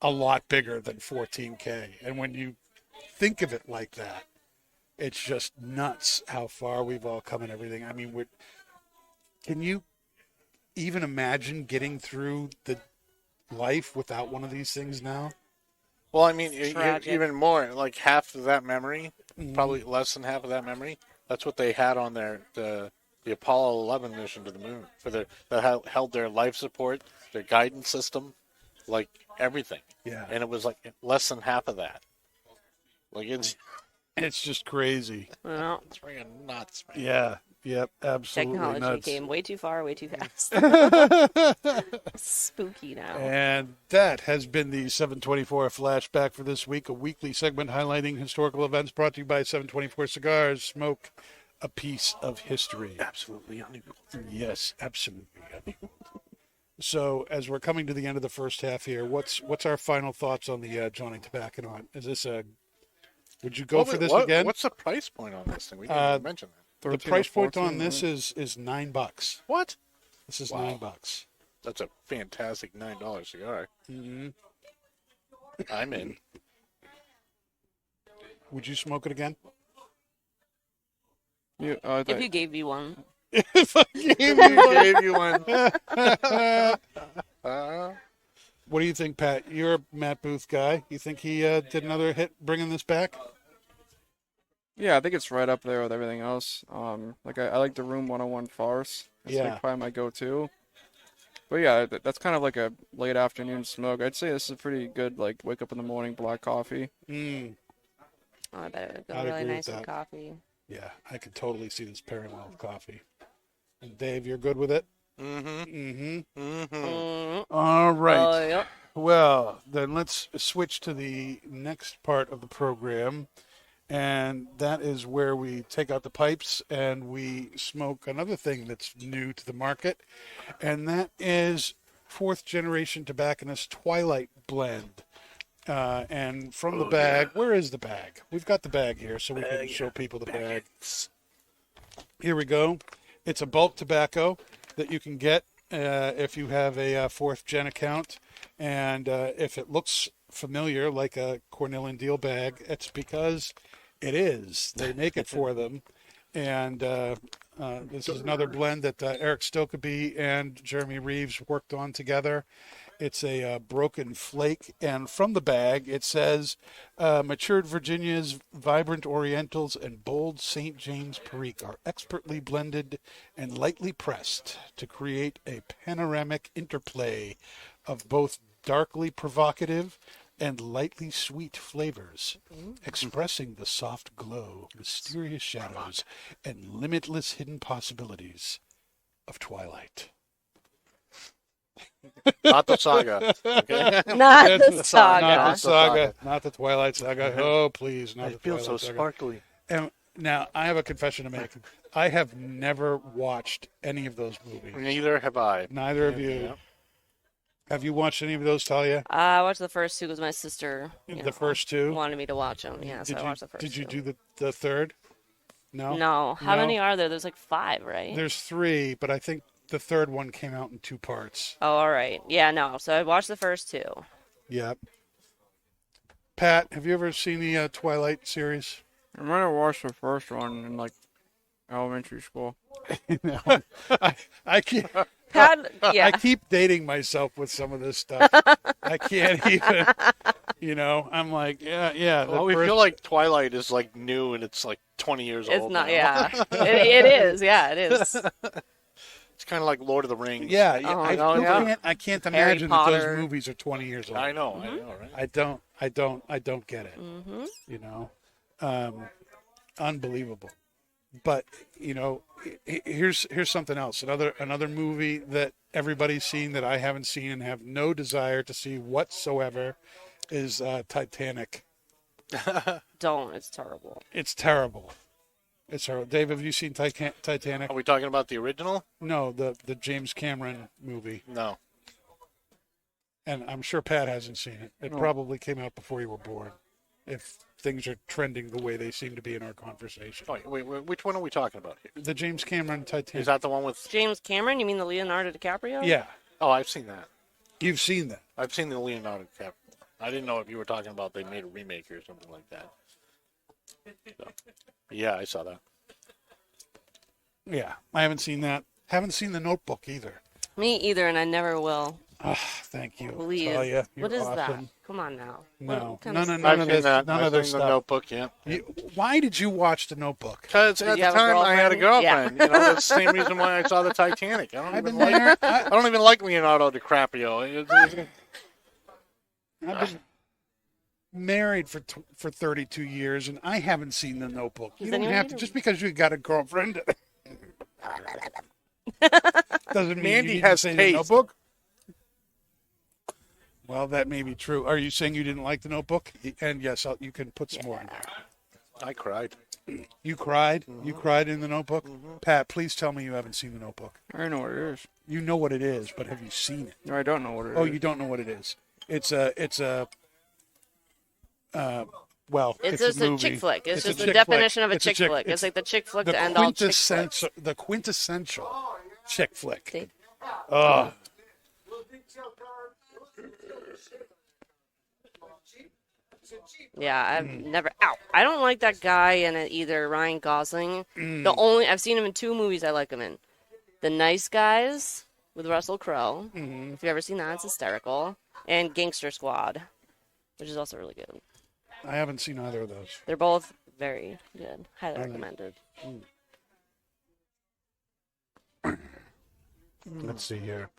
a lot bigger than 14K. And when you think of it like that, it's just nuts how far we've all come and everything. I mean, can you even imagine getting through the life without one of these things now? Well, I mean, Tragic. even more, like half of that memory, probably less than half of that memory, that's what they had on the Apollo 11 mission to the moon, that held their life support, their guidance system, like everything. Yeah. And it was like less than half of that. Like It's just crazy. Well, it's freaking nuts, man. Yeah. Yep. Absolutely technology nuts. came way too far, way too fast. Spooky now. And that has been the 724 flashback for this week, a weekly segment highlighting historical events brought to you by 724 Cigars. Smoke a piece of history. Absolutely unequal. Yes, absolutely. So, as we're coming to the end of the first half here, what's our final thoughts on the Johnny Tobacconaut? Is this would you go for this again? What's the price point on this thing? We didn't even mention that. The 13 or price point 14, on this right? is $9. What? This is Wow. $9. That's a fantastic $9 cigar. Mm-hmm. I'm in. Would you smoke it again? If you gave me one. Gave you one. What do you think, Pat? You're a Matt Booth guy. You think he did another hit bringing this back? Yeah, I think it's right up there with everything else. Like I like the Room 101 Farce. It's Yeah. like probably my go-to. But yeah, that's kind of like a late afternoon smoke. I'd say this is a pretty good, like, wake up in the morning black coffee. Mm. Oh, I bet it would go I'd really agree nice with with that. coffee. Yeah, I could totally see this pairing well with coffee. And Dave, you're good with it? Mm-hmm. Mm-hmm. Mm. All right. Oh, yep. Well, then let's switch to the next part of the program. And that is where we take out the pipes and we smoke another thing that's new to the market. And that is fourth generation tobacconist Twilight blend. And from the bag, where is the bag? We've got the bag here so we can show people the bag. Here we go. It's a bulk tobacco that you can get if you have a fourth gen account. And if it looks familiar like a Cornell and Deal bag, it's because it is. They make it for them. And this is another blend that Eric Stokeby and Jeremy Reeves worked on together. It's a broken flake. And from the bag, it says, matured Virginia's vibrant Orientals and bold St. James Perique are expertly blended and lightly pressed to create a panoramic interplay of both darkly provocative and lightly sweet flavors, expressing the soft glow, mysterious shadows, and limitless hidden possibilities of Twilight. Not the saga. Okay. Not That's the saga. Not the saga. Not the Twilight saga. Oh, please, not I the feel Twilight so saga. sparkly. And now, I have a confession to make. I have never watched any of those movies. Neither have I. Neither of you. Yeah. Have you watched any of those, Talia? I watched the first two because my sister The first two? wanted me to watch them. Yeah, so Did I you, watched the first did you two. do the third? No? No. How No? many are there? There's like 5, right? There's 3, but I think the third one came out in 2 parts. Oh, all right. Yeah, no. So I watched the first 2. Yep. Pat, have you ever seen the Twilight series? I might have watched the first one in like elementary school. No. I can't. Pat, yeah. I keep dating myself with some of this stuff. I can't even. I'm like, yeah. Well, we feel like Twilight is like new and it's like 20 years It's old. not, now. yeah. it is, yeah, it is. It's kind of like Lord of the Rings. Yeah, Oh, I, no, still yeah. can't Harry imagine that Potter. those movies are 20 years old. I know, right? I don't get it. Unbelievable. But here's something else. Another movie that everybody's seen that I haven't seen and have no desire to see whatsoever is Titanic. Don't. It's terrible. It's terrible. It's terrible. Dave, have you seen Titanic? Are we talking about the original? No, the James Cameron movie. No. And I'm sure Pat hasn't seen it. It probably came out before you were born. If things are trending the way they seem to be in our conversation. Oh, wait, which one are we talking about here? The James Cameron Titanic. Is that the one with? James Cameron? You mean the Leonardo DiCaprio? Yeah, Oh, I've seen that. you've seen that. I've seen the Leonardo DiCaprio. I didn't know if you were talking about they made a remake or something like that. So, yeah, I saw that. Yeah, I haven't seen that. Haven't seen The Notebook either. Me either, and I never will. Thank you. Please. Talia, you're What is that? awesome. Come on now. No, What kind none of of I've none of seen this, that. none I've of this seen the stuff. Notebook, yeah. Why did you watch The Notebook? Because at you the have a time I had a girlfriend? girlfriend. That's the same reason why I saw the Titanic. I I've don't been even like. married. I don't even like Leonardo DiCaprio. I've been married for 32 years, and I haven't seen The Notebook. You Does don't anyone have need to to- just because you got a girlfriend. Doesn't mean Mandy you need to has say taste. The Notebook. Well, that may be true. Are you saying you didn't like The Notebook? And yes, you can put some more in there. I cried. You cried? Mm-hmm. You cried in The Notebook? Pat, please tell me you haven't seen The Notebook. I know what it is. You know what it is, but have you seen it? No, I don't know what it is. Oh, you don't know what it is. It's a It's a just a movie. chick flick. It's just the chick definition of a It's chick flick. It's like the chick flick to end all chick flicks. the quintessential chick flick. See? Oh, Yeah, I've Mm. never. Ow! I don't like that guy in it either. Ryan Gosling. Mm. I've seen him in 2 movies I like him in. The Nice Guys with Russell Crowe. Mm-hmm. If you've ever seen that, it's hysterical. And Gangster Squad, which is also really good. I haven't seen either of those. They're both very good. Highly Are they? recommended. Let's see here.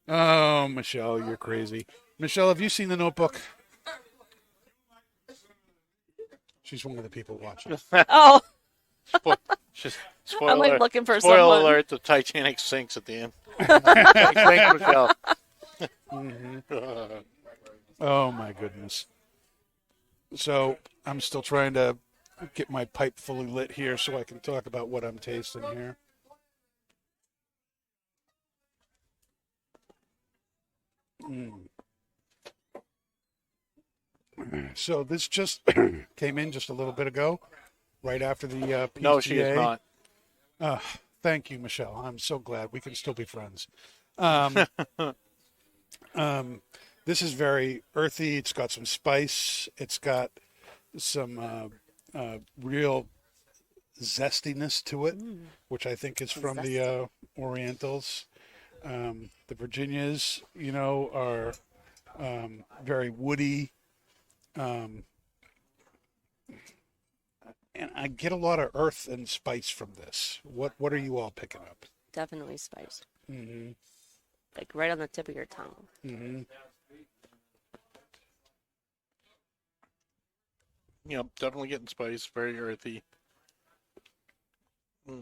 Oh, Michelle, you're crazy. Michelle, have you seen The Notebook? She's one of the people watching. Oh, Just I'm like looking for spoiler someone. alert: the Titanic sinks at the end. Thanks, Michelle. Oh my goodness. So I'm still trying to get my pipe fully lit here so I can talk about what I'm tasting here. So this just came in just a little bit ago, right after the PTA. No, she is not. Thank you, Michelle. I'm so glad we can still be friends. This is very earthy. It's got some spice. It's got some real zestiness to it, which I think is from the Orientals. The Virginias, are very woody. And I get a lot of earth and spice from this. What are you all picking up? Definitely spiced. Mm-hmm. Like right on the tip of your tongue. Mm-hmm. Yep, definitely getting spice. Very earthy. A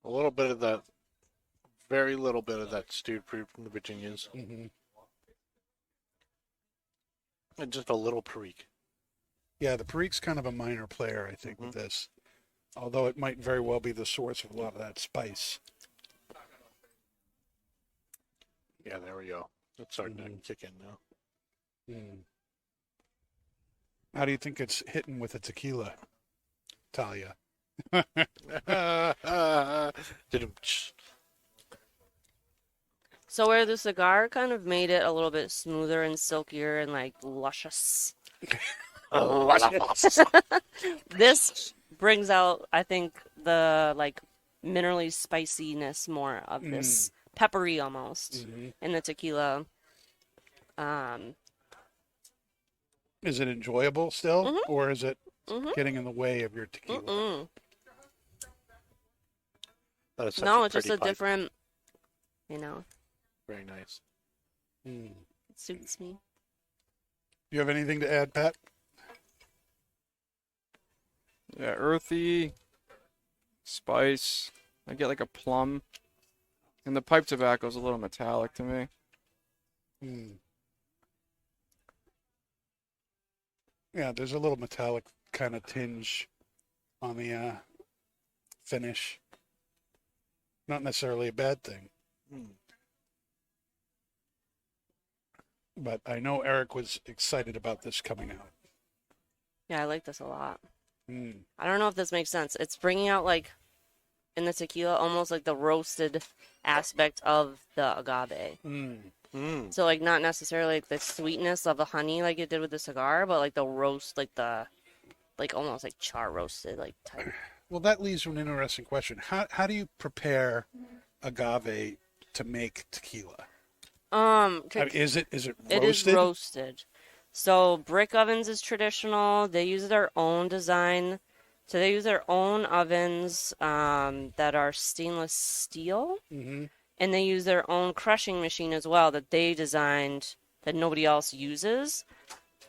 little bit of that. Very little bit of that stewed fruit from the Virginias. Mm-hmm. And just a little Perique. Yeah, the Perique's kind of a minor player, I think, with this. Although it might very well be the source of a lot of that spice. Yeah, there we go. It's starting to kick in now. How do you think it's hitting with a tequila, Talia? So where the cigar kind of made it a little bit smoother and silkier and like luscious. This brings out, I think, the like minerally spiciness more of this peppery almost in the tequila. Is it enjoyable still, or is it getting in the way of your tequila? That is such No, a it's just pretty a pipe. different, Very nice. it suits me. Do you have anything to add, Pat? Yeah, earthy, spice. I get like a plum. And the pipe tobacco is a little metallic to me. Yeah, there's a little metallic kind of tinge on the finish. Not necessarily a bad thing. But I know Eric was excited about this coming out. Yeah, I like this a lot. I don't know if this makes sense. It's bringing out like in the tequila almost like the roasted aspect of the agave. So like not necessarily like the sweetness of the honey like it did with the cigar, but like the roast, like the like almost like char roasted like type. Well, that leads to an interesting question. How do you prepare agave to make tequila? Is it roasted? It is roasted. So brick ovens is traditional. They use their own design. So they use their own ovens that are stainless steel. And they use their own crushing machine as well that they designed that nobody else uses.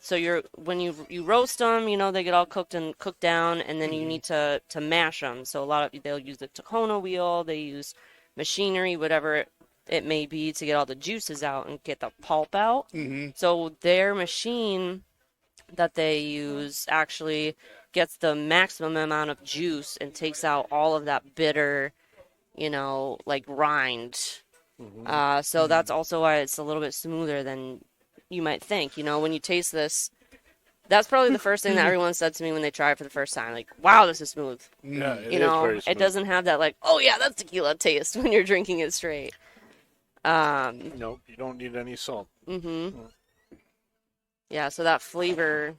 So when you roast them, they get all cooked down, and then you need to mash them. So they'll use the Tacona wheel, they use machinery, whatever it may be, to get all the juices out and get the pulp out. So their machine that they use actually gets the maximum amount of juice and takes out all of that bitter, like rind. So that's also why it's a little bit smoother than you might think. When you taste this, that's probably the first thing that everyone said to me when they try it for the first time. Like, wow, this is smooth. Yeah, it is very smooth. It doesn't have that like, oh yeah, that's tequila taste when you're drinking it straight. Nope, you don't need any salt. Yeah, so that flavor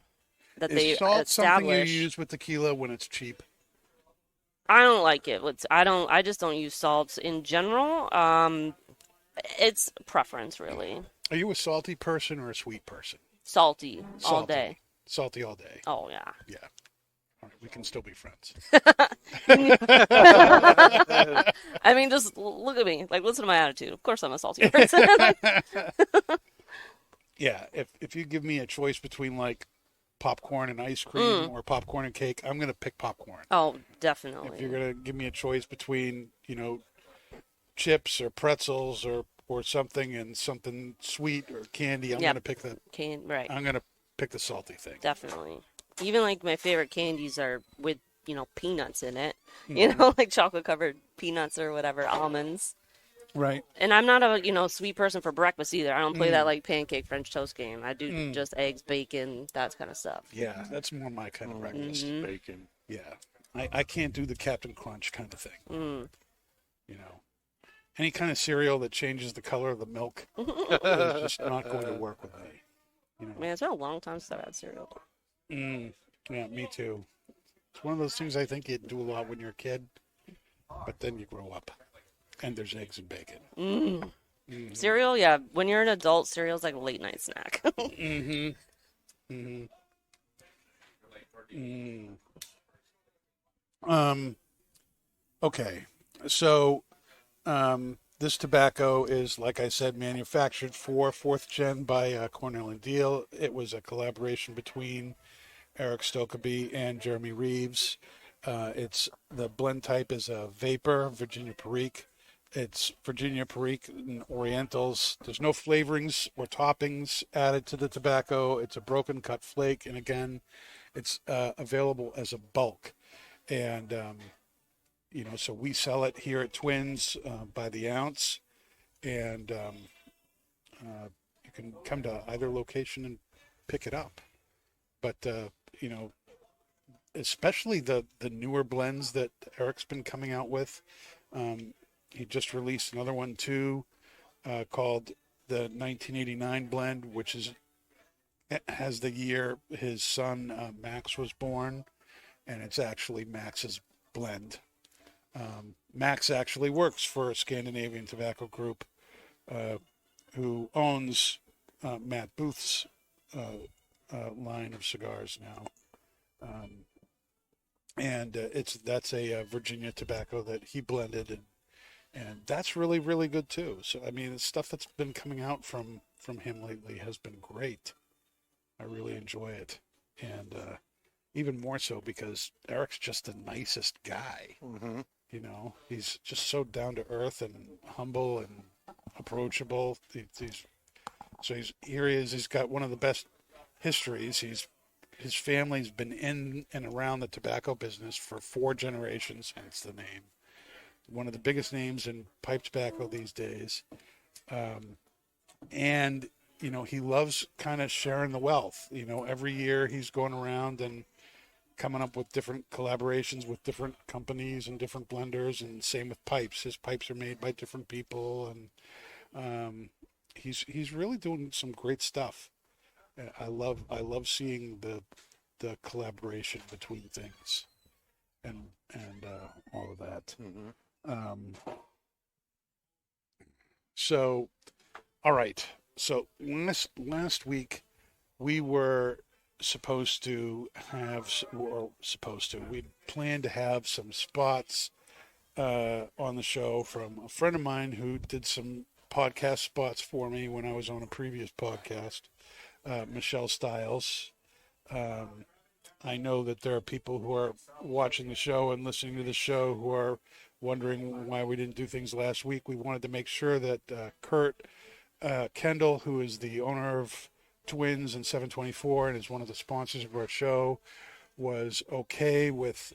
that they Is salt something you establish. use with tequila when it's cheap? I don't like it. I just don't use salts in general. It's preference really. Are you a salty person or a sweet person? Salty all Salty. day. Salty all day. Oh yeah. Yeah. All right, we can still be friends. I mean, just look at me. Like, listen to my attitude. Of course, I'm a salty person. Yeah, if you give me a choice between like popcorn and ice cream or popcorn and cake, I'm gonna pick popcorn. Oh, If definitely. you're gonna give me a choice between, chips or pretzels or something and something sweet or candy, I'm Yep. gonna pick Right. I'm gonna pick the salty thing. Definitely. Even like my favorite candies are with, peanuts in it. Mm-hmm. Like chocolate covered peanuts or whatever, almonds. Right. And I'm not a, sweet person for breakfast either. I don't play Mm. that like pancake French toast game. I do just eggs, bacon, that kind of stuff. Yeah, that's more my kind of breakfast. Mm-hmm. Bacon. Yeah. I can't do the Captain Crunch kind of thing. Mm. Any kind of cereal that changes the color of the milk is just not going to work with me. Man, it's been a long time since I've had cereal. Yeah, me too. It's one of those things I think you do a lot when you're a kid, but then you grow up and there's eggs and bacon. Cereal, yeah. When you're an adult, cereal's like a late night snack. Okay, so this tobacco is, like I said, manufactured for fourth gen by Cornell and Deal. It was a collaboration between Eric Stokeby and Jeremy Reeves. The blend type is a vapor, Virginia Perique. It's Virginia Perique and Orientals. There's no flavorings or toppings added to the tobacco. It's a broken cut flake, and again, it's available as a bulk. And so we sell it here at Twins by the ounce, and you can come to either location and pick it up. But especially the newer blends that Eric's been coming out with. He just released another one too, called the 1989 blend, which has the year his son Max was born, and it's actually Max's blend. Max actually works for a Scandinavian tobacco group who owns Matt Booth's line of cigars now. And that's a Virginia tobacco that he blended, and that's really, really good too. So I mean, the stuff that's been coming out from him lately has been great. I really enjoy it, and even more so because Eric's just the nicest guy. Mm-hmm. He's just so down to earth and humble and approachable. He's here. He is. He's got one of the best histories. His family's been in and around the tobacco business for 4 generations, hence the name. One of the biggest names in pipe tobacco these days. And, he loves kind of sharing the wealth. Every year he's going around and coming up with different collaborations with different companies and different blenders, and same with pipes. His pipes are made by different people, and he's really doing some great stuff. I love seeing the collaboration between things, and all of that. So, all right. So last week we were we planned to have some spots on the show from a friend of mine who did some podcast spots for me when I was on a previous podcast. Michelle Stiles. I know that there are people who are watching the show and listening to the show who are wondering why we didn't do things last week. We wanted to make sure that Kurt Kendall, who is the owner of Twins and 724 and is one of the sponsors of our show, was okay with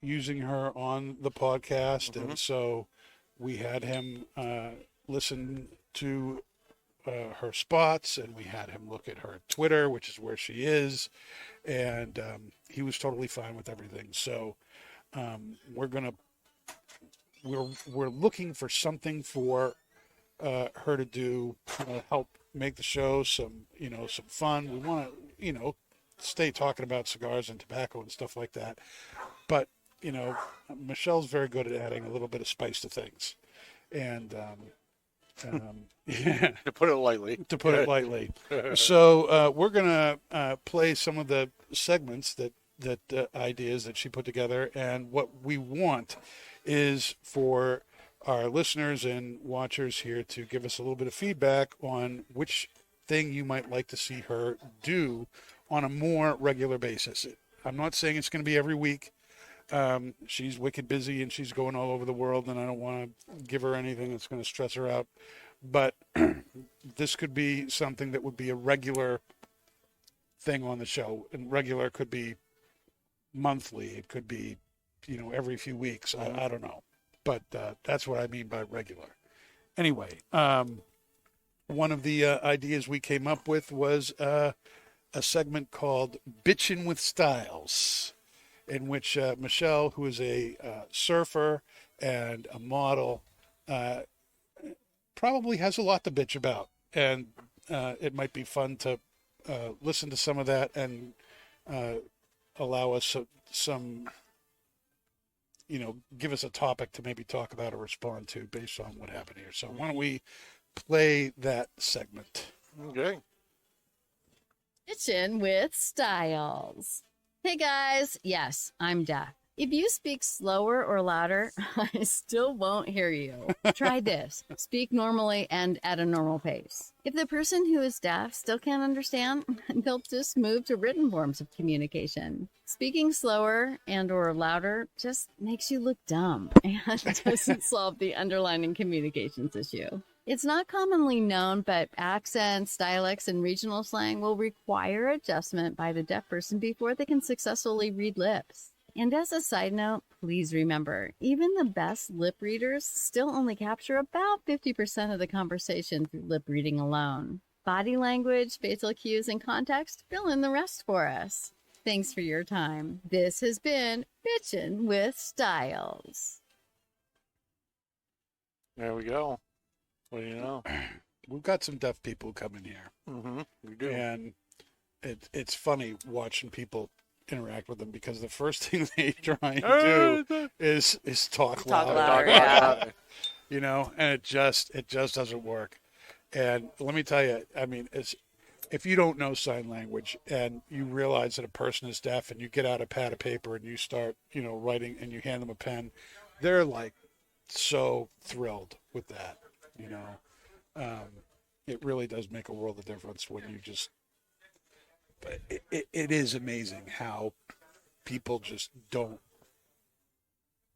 using her on the podcast. And so we had him listen to her spots, and we had him look at her Twitter, which is where she is, and he was totally fine with everything. So we're looking for something for her to do, help make the show some fun. We want to stay talking about cigars and tobacco and stuff like that. But, Michelle's very good at adding a little bit of spice to things. And, yeah, To put it lightly. to put it lightly. So we're going to play some of the segments that ideas that she put together. And what we want is for our listeners and watchers here to give us a little bit of feedback on which thing you might like to see her do on a more regular basis. I'm not saying it's going to be every week. She's wicked busy and she's going all over the world, and I don't want to give her anything that's going to stress her out. But this could be something that would be a regular thing on the show. And regular could be monthly. It could be, every few weeks. I don't know. But that's what I mean by regular. Anyway, one of the ideas we came up with was a segment called Bitchin' with Styles, in which Michelle, who is a surfer and a model, probably has a lot to bitch about. And it might be fun to listen to some of that and allow us some, give us a topic to maybe talk about or respond to based on what happened here. So why don't we play that segment? Okay. Kitchen with Styles. Hey guys, yes, I'm deaf. If you speak slower or louder, I still won't hear you. Try this. Speak normally and at a normal pace. If the person who is deaf still can't understand, they'll just move to written forms of communication. Speaking slower and or louder just makes you look dumb and doesn't solve the underlying communications issue. It's not commonly known, but accents, dialects, and regional slang will require adjustment by the deaf person before they can successfully read lips. And as a side note, please remember, even the best lip readers still only capture about 50% of the conversation through lip reading alone. Body language, facial cues, and context fill in the rest for us. Thanks for your time. This has been Bitchin' with Styles. There we go. What do you know? We've got some deaf people coming here. Mm-hmm. We do. And it's funny watching people interact with them, because the first thing they try and do is talk louder. louder, yeah. And it just doesn't work. And let me tell you, I mean, if you don't know sign language and you realize that a person is deaf and you get out a pad of paper and you start, writing and you hand them a pen, they're like so thrilled with that. It really does make a world of difference when you just. But it is amazing how people just don't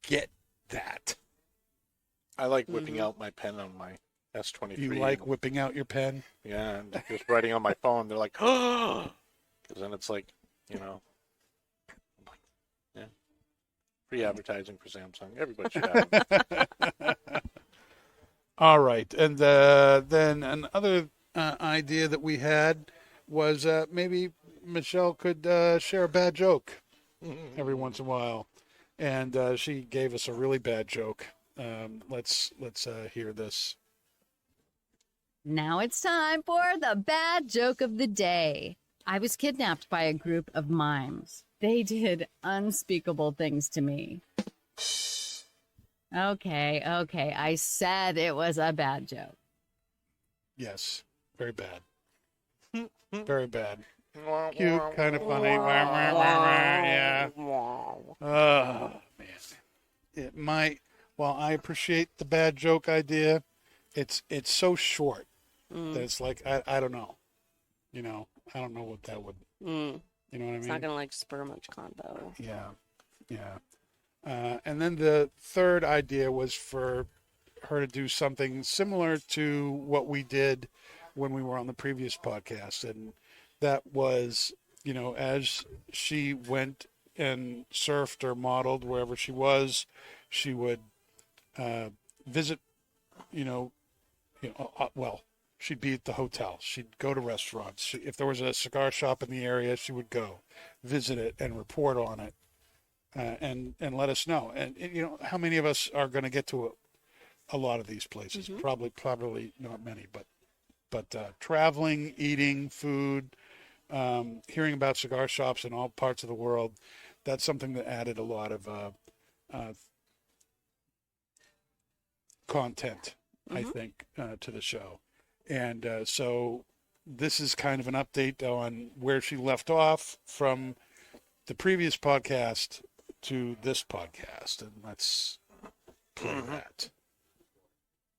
get that. I like whipping out my pen on my S23. You like whipping out your pen? Yeah, and just writing on my phone. They're like, oh, because then it's like, I'm like, yeah, free advertising for Samsung. Everybody should have it. All right, and then another idea that we had was maybe Michelle could share a bad joke every once in a while, and she gave us a really bad joke. Let's hear this. Now it's time for the bad joke of the day. I was kidnapped by a group of mimes. They did unspeakable things to me. Okay, I said it was a bad joke. Yes, very bad. Very bad. Cute, kind of funny. Yeah. Oh, man. It might. While I appreciate the bad joke idea, it's so short that it's like I don't know. I don't know what that would. You know what I mean? It's not gonna spur much convo. Yeah. And then the third idea was for her to do something similar to what we did when we were on the previous podcast, and that was, as she went and surfed or modeled wherever she was, she would visit, well, she'd be at the hotel. She'd go to restaurants. If there was a cigar shop in the area, she would go visit it and report on it, and let us know. And how many of us are going to get to a lot of these places? Probably not many, but traveling, eating, food, hearing about cigar shops in all parts of the world, that's something that added a lot of content, I think, to the show. And so this is kind of an update on where she left off from the previous podcast to this podcast. And let's play that.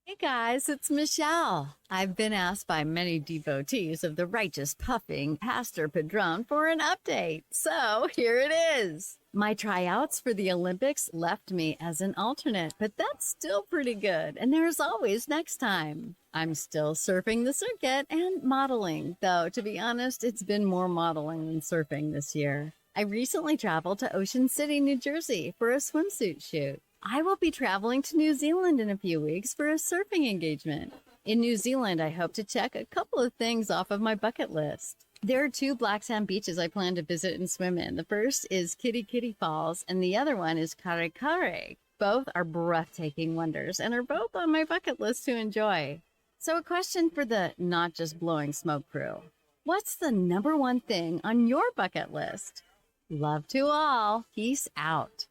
Hey guys, it's Michelle. I've been asked by many devotees of the righteous puffing Pastor Padron for an update. So here it is. My tryouts for the Olympics left me as an alternate, but that's still pretty good. And there's always next time. I'm still surfing the circuit and modeling, though to be honest, it's been more modeling than surfing this year. I recently traveled to Ocean City, New Jersey for a swimsuit shoot. I will be traveling to New Zealand in a few weeks for a surfing engagement. In New Zealand, I hope to check a couple of things off of my bucket list. There are 2 black sand beaches I plan to visit and swim in. The first is Kitty Kitty Falls, and the other one is Kare Kare. Both are breathtaking wonders and are both on my bucket list to enjoy. So a question for the Not Just Blowing Smoke crew. What's the number one thing on your bucket list? Love to all. Peace out.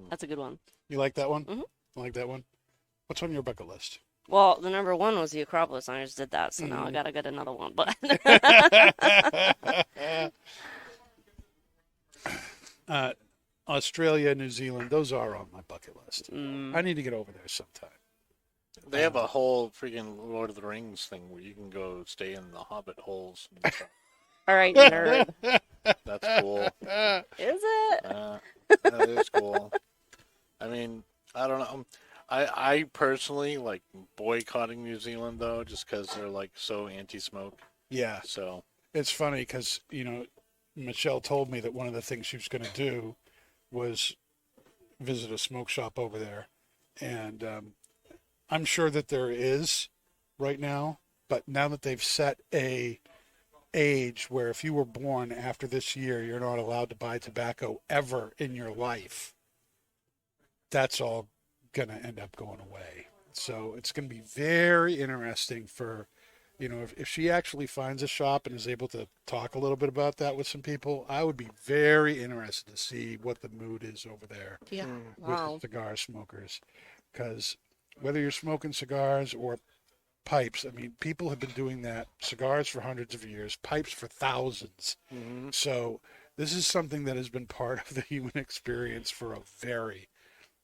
That's a good one. You like that one? Mhm. I like that one. What's on your bucket list? Well, the number one was the Acropolis, and I just did that, so now I gotta get another one. But Australia, New Zealand, those are on my bucket list. I need to get over there sometime. They have a whole freaking Lord of the Rings thing where you can go stay in the Hobbit holes. And stuff. all right, nerd. That's cool. Is it? That is cool. I mean, I don't know. I personally like boycotting New Zealand though, just because they're like so anti-smoke. Yeah, So it's funny because, Michelle told me that one of the things she was going to do was visit a smoke shop over there. And I'm sure that there is right now, but now that they've set a age where if you were born after this year, you're not allowed to buy tobacco ever in your life, that's all going to end up going away. So it's going to be very interesting for, if she actually finds a shop and is able to talk a little bit about that with some people, I would be very interested to see what the mood is over there Yeah. with Wow. cigar smokers. Because whether you're smoking cigars or pipes, I mean, people have been doing that, cigars for hundreds of years, pipes for thousands. So this is something that has been part of the human experience for a very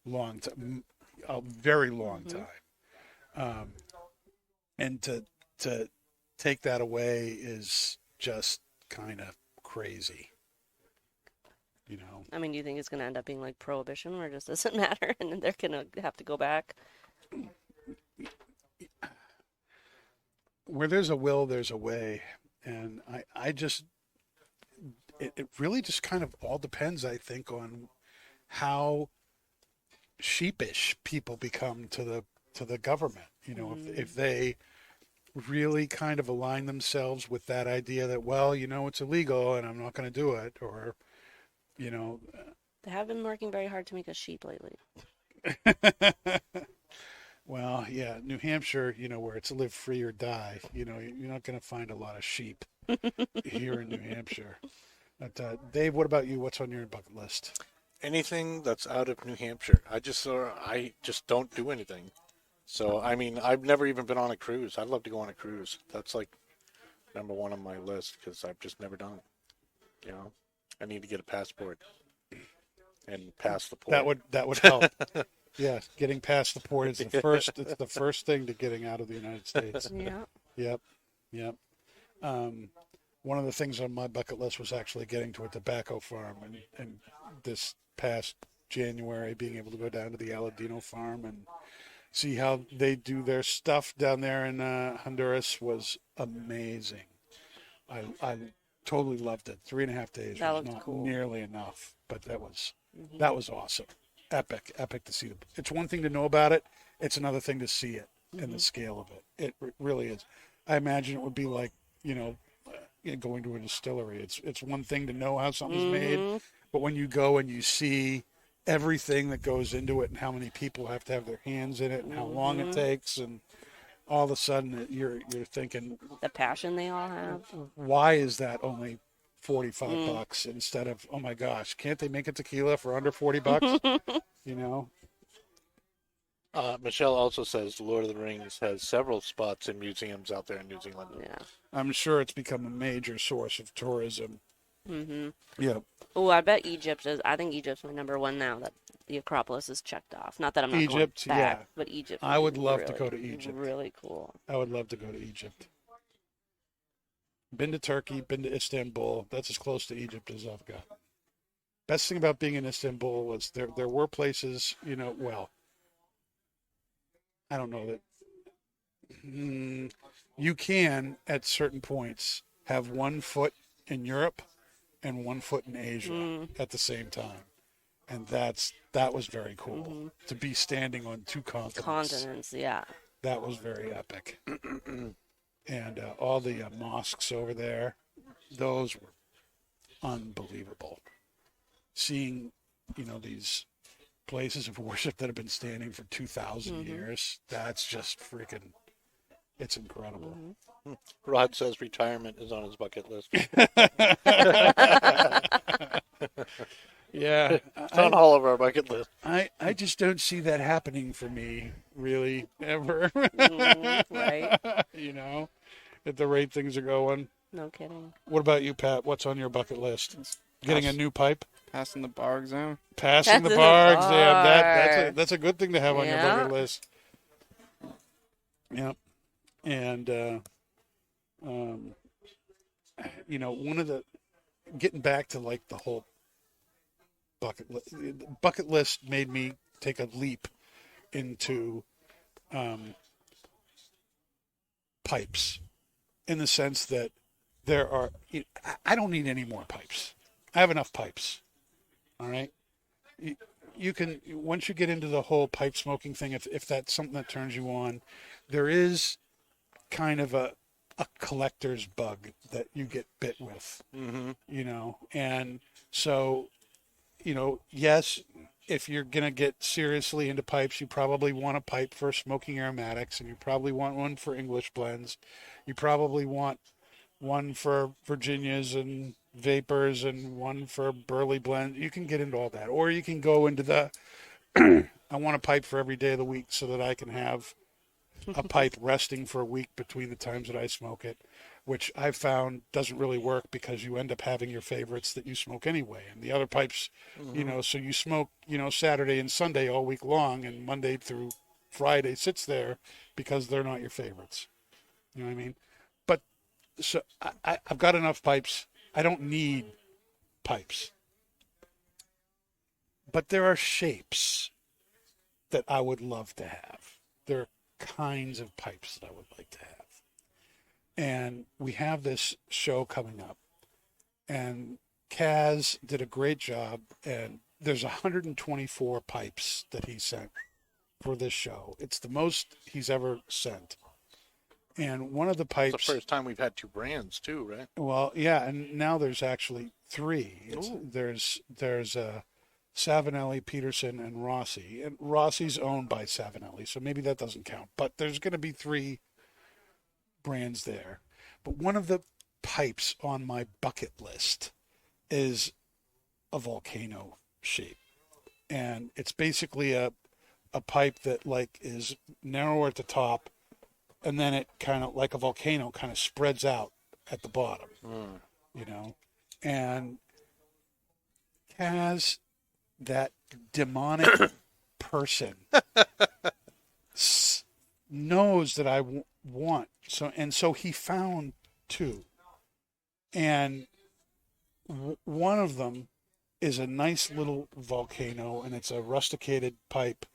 long time, and to take that away is just kind of crazy, I mean, do you think it's gonna end up being like prohibition, where it just doesn't matter, and then they're gonna have to go back? Where there's a will, there's a way. And it really just kind of all depends, I think, on how sheepish people become to the government. If they really kind of align themselves with that idea that, well, it's illegal and I'm not going to do it, or, They have been working very hard to make us sheep lately. well, yeah, New Hampshire, where it's live free or die, you're not going to find a lot of sheep here in New Hampshire. But, Dave, what about you? What's on your bucket list? anything that's out of New Hampshire, I just don't do anything. So I mean, I've never even been on a cruise. I'd love to go on a cruise. That's like number one on my list because I've just never done it. I need to get a passport and pass the port. That would help. Yeah, getting past the port is the first. It's the first thing to getting out of the United States. Yeah. Yep. One of the things on my bucket list was actually getting to a tobacco farm, and this past January, being able to go down to the Aladino farm and see how they do their stuff down there in Honduras was amazing. I totally loved it. 3.5 days That was looked not cool. nearly enough, but that was awesome. Epic to see. It's one thing to know about it. It's another thing to see it and the scale of it. It really is. I imagine it would be like, going to a distillery. It's one thing to know how something's made, but when you go and you see everything that goes into it and how many people have to have their hands in it and how long it takes and all of a sudden you're thinking, The passion they all have. why is that only $45 instead of, oh my gosh, can't they make a tequila for under $40? You know? Michelle also says Lord of the Rings has several spots in museums out there in New Zealand. Yeah. I'm sure it's become a major source of tourism. Mm-hmm. Yeah. Oh, I bet Egypt is. I think Egypt's my number one now that the Acropolis is checked off. Not that I'm not Egypt, going back, yeah. but Egypt. I would be love to really, go to Egypt. Really cool. I would love to go to Egypt. Been to Turkey, been to Istanbul. That's as close to Egypt as I've got. Best thing about being in Istanbul was there were places, you know, well, I don't know that you can at certain points have 1 foot in Europe and 1 foot in Asia at the same time. And that was very cool to be standing on 2 continents. Yeah. That was very epic. And all the mosques over there, those were unbelievable. Seeing, you know, these places of worship that have been standing for 2,000 years, that's just freaking, it's incredible. Rod says retirement is on his bucket list. Yeah. It's on all of our bucket list. I just don't see that happening for me, really, ever. Right. You know, at the rate things are going. No kidding. What about you, Pat? What's on your bucket list? Getting a new pipe? Passing the bar exam. Passing the Passing the bar exam. bar. That's a good thing to have on your Yeah. bucket list. Yep. And, you know, one of the, getting back to like the whole bucket list made me take a leap into pipes, in the sense that I don't need any more pipes. I have enough pipes. All right. You can, once you get into the whole pipe smoking thing, if that's something that turns you on, there is kind of a collector's bug that you get bit with, you know? And so, you know, yes, if you're going to get seriously into pipes, you probably want a pipe for smoking aromatics, and you probably want one for English blends. You probably want one for Virginias and vapors, and one for Burley blend. You can get into all that. Or you can go into the, I want a pipe for every day of the week so that I can have a pipe resting for a week between the times that I smoke it, which I've found doesn't really work, because you end up having your favorites that you smoke anyway. And the other pipes, you know, so you smoke, you know, Saturday and Sunday all week long, and Monday through Friday sits there because they're not your favorites. You know what I mean? But so I've got enough pipes. I don't need pipes. But there are shapes that I would love to have. There are kinds of pipes that I would like to have. And we have this show coming up, and Kaz did a great job, and there's 124 pipes that he sent for this show. It's the most he's ever sent. And one of the pipes... It's the first time we've had 2 brands, too, right? Well, yeah, and now there's actually 3. There's Savinelli, Peterson, and Rossi. And Rossi's owned by Savinelli, so maybe that doesn't count. But there's going to be 3 brands there. But one of the pipes on my bucket list is a volcano shape. And it's basically a pipe that like is narrower at the top, and then it kind of, like a volcano, kind of spreads out at the bottom, you know? And has that demonic person knows that I want. So he found 2. And one of them is a nice little volcano, and it's a rusticated pipe,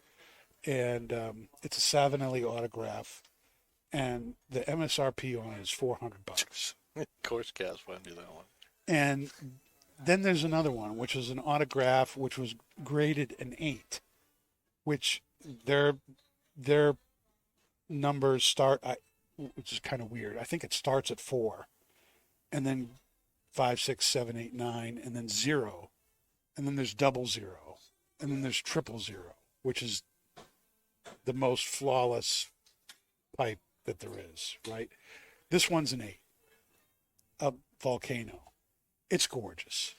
and it's a Savinelli autograph. And the MSRP on it is $400. Of course, Cass went to that one. And then there's another one, which is an autograph, which was graded an 8, which their numbers start, which is kind of weird. I think it starts at 4, and then 5, 6, 7, 8, 9, and then 0, and then there's 00, and then there's 000, which is the most flawless pipe that there is, right? This one's an 8. A Volcano. It's gorgeous.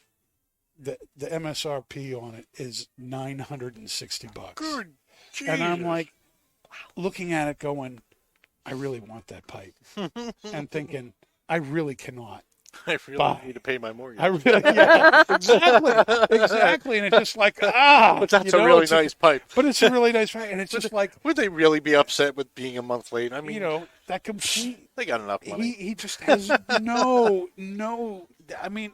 The MSRP on it is $960. Good And I'm Jesus. like, looking at it going, I really want that pipe. And thinking, I really cannot. I really Bye. need to pay my mortgage. I really, yeah, exactly. And it's just like, But that's a really nice pipe. But it's a really nice pipe. And it's just like, Would they really be upset with being a month late? I mean, you know, that complete, they got enough money. he just has no, I mean,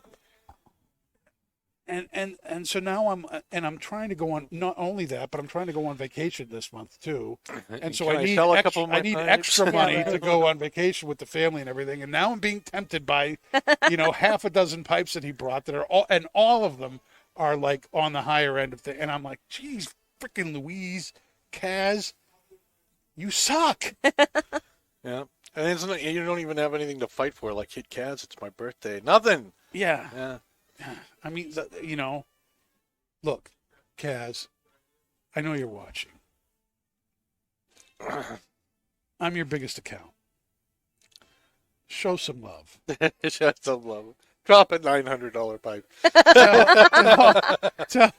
and so now I'm trying to go on, not only that, but I'm trying to go on vacation this month too. And so Can I I need sell a extra, couple of my I need pipes? extra money to go on vacation with the family and everything. And now I'm being tempted by, half a dozen pipes that he brought that are all of them are like on the higher end of the, and I'm like, geez, freaking Louise, Kaz, you suck. Yeah. And it's not, you don't even have anything to fight for. Like, hit Kaz, it's my birthday. Nothing. Yeah. Yeah. I mean, look, Kaz, I know you're watching. I'm your biggest account. Show some love. Shut some love. Drop a $900 pipe. Tell-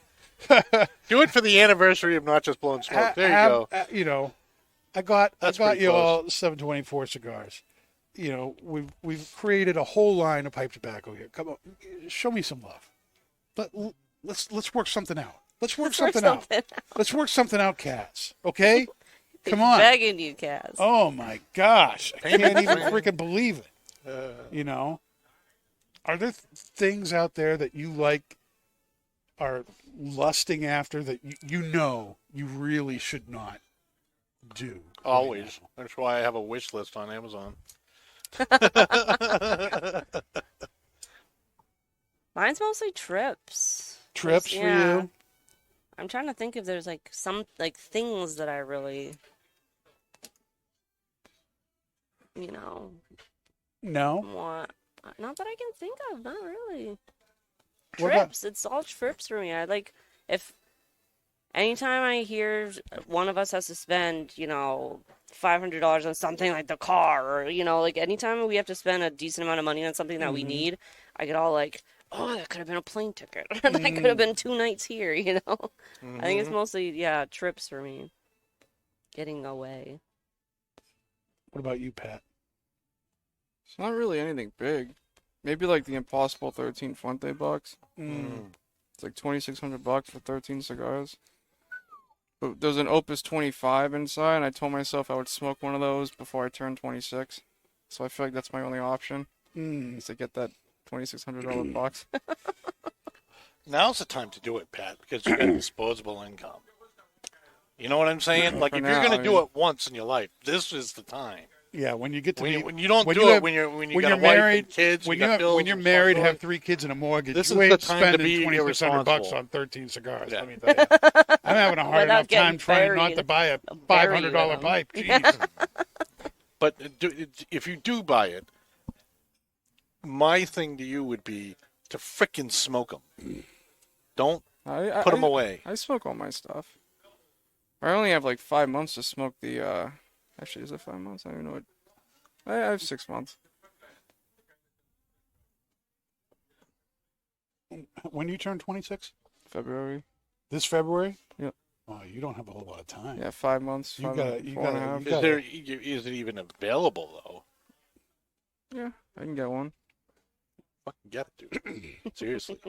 Do it for the anniversary of Not Just Blowing Smoke. There you go. I got That's you pretty close. all 724 cigars. We've created a whole line of pipe tobacco here. Come on, show me some love. Let's work something out. Let's work something out. Let's work something out, Kaz. Okay? Come on. Begging you, Kaz. Oh my gosh, I can't even freaking believe it. Are there things out there that you are lusting after that you really should not do? Always. That's why I have a wish list on Amazon. Mine's mostly trips. Trips for Yeah. you? I'm trying to think if there's some things that I really, No. want. Not that I can think of. Not really. What about- Trips. It's all trips for me. If anytime I hear one of us has to spend, $500 on something like the car, or anytime we have to spend a decent amount of money on something that we need, I get all like, oh, that could have been a plane ticket. That could have been 2 nights here. I think it's mostly trips for me. Getting away. What about you, Pat? It's not really anything big. Maybe like the Impossible 13 Fuente box. It's like $2,600 for 13 cigars. But there's an Opus 25 inside, and I told myself I would smoke one of those before I turned 26. So I feel like that's my only option, is to get that $2,600 box. Now's the time to do it, Pat, because you got disposable income. You know what I'm saying? Like, For if now, you're going I to do mean- it once in your life, this is the time. Yeah, when you get to be, When you don't when do you it have- when you when got a you're wife married, and kids, when you got you're bills when you're and married, stuff have going. 3 kids and a mortgage, This you is the ain't time to spending be $2,600 irresponsible. on 13 cigars. Yeah. Let me tell you, I'm having a hard Without enough getting time trying not buried. to buy a Buried in $500 them. pipe. Jeez. But if you do buy it, my thing to you would be to frickin' smoke them. Don't I put them away. I smoke all my stuff. I only have like 5 months to smoke the. Actually, is it 5 months? I don't even know what. I have 6 months. When you turn 26? February. This February? Yep. Oh, you don't have a whole lot of time. Yeah, 5 months. You Five, gotta- you 4.5. gotta- Is it even available though? Yeah, I can get one. Fucking get it, dude. Seriously.